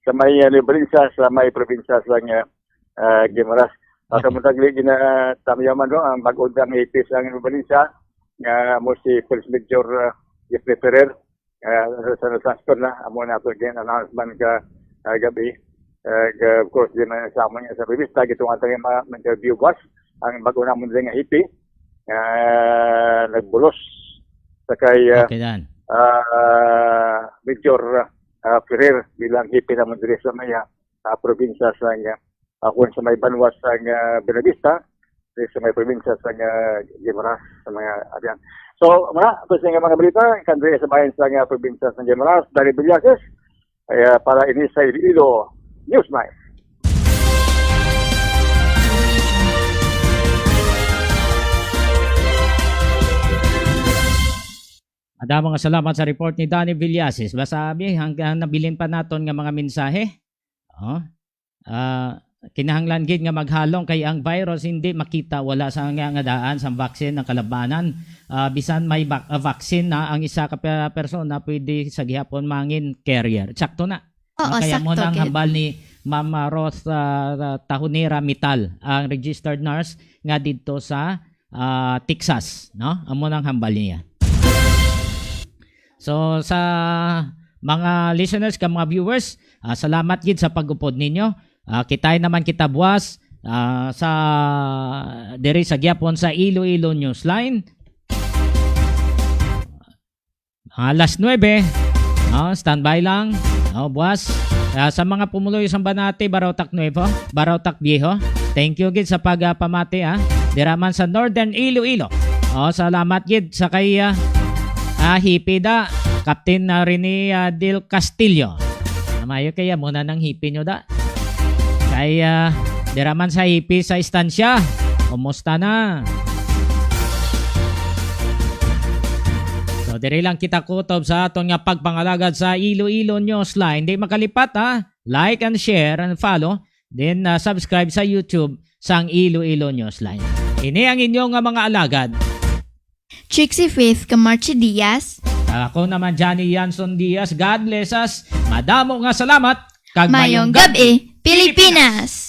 Sa may Librinsa, sa may probinsya sa Guimaras. Sa mutagli na tamayaman do ang mag-undang ipis ang Librinsa nga mo si Police Major Jeffrey Ferrer. Sa transfer na amo na ako din announcement ka gabi of course din sa amo niya sa revista gitong atang interview was ang bago na mo nga hipi nagbulos sa kay Okay dan. Major Ferrer bilang hipi naman diri sa maya probinsya sa kung sa may banwas sa Benavista, diri sa may probinsya sa Guimaras sa mga abiyan. So, kasi mga balita, kandiya sa bayan sa probinsya sa Guimaras, dari Villases, para ini sa Iloilo Newsline. Ada mga salamat sa report ni Danny Villases. Basabi hanggang nabilin pa naton nga mga mensahe. Kinahanglan gid nga maghalong kay ang virus hindi makita wala sa nga daan sa vaccine ng kalabanan. Bisan may vaccine na ang isa ka persona pwede sa gihapon mangin carrier. Sakto na. Oo, Kaya sakto. mo nang Gid. hambal ni Mama Roth Tahunera Mital, ang registered nurse nga dito sa Texas, no? Amo nang hambal niya. So sa mga listeners, ka mga viewers, salamat gid sa pag-upod ninyo. Kitay naman kita buwas sa diri sa gyapon sa Iloilo Newsline. Alas 9, standby lang. Buwas. Sa mga pumuloy sa Banate, Barautak Nuevo, Barautak Viejo. Thank you gid sa pagpamati dira man sa Northern Iloilo. Salamat gid sa kay Hipida, Captain Rene Del Castillo. Mayo kaya muna ng hipi nyo da. Kaya diraman sa hipi sa istansya. Kumusta na? So diri lang kita kutob sa aton nga pagpangalagad sa Iloilo Newsline. Di makalipat like and share and follow. Then subscribe sa YouTube sang Iloilo Newsline. Ini ang inyong mga alagad. Trixie Faith Camarche Diaz. Ako naman Johnny Yanson Diaz. God bless us. Madamo nga salamat. Kag Mayong gabi, Pilipinas!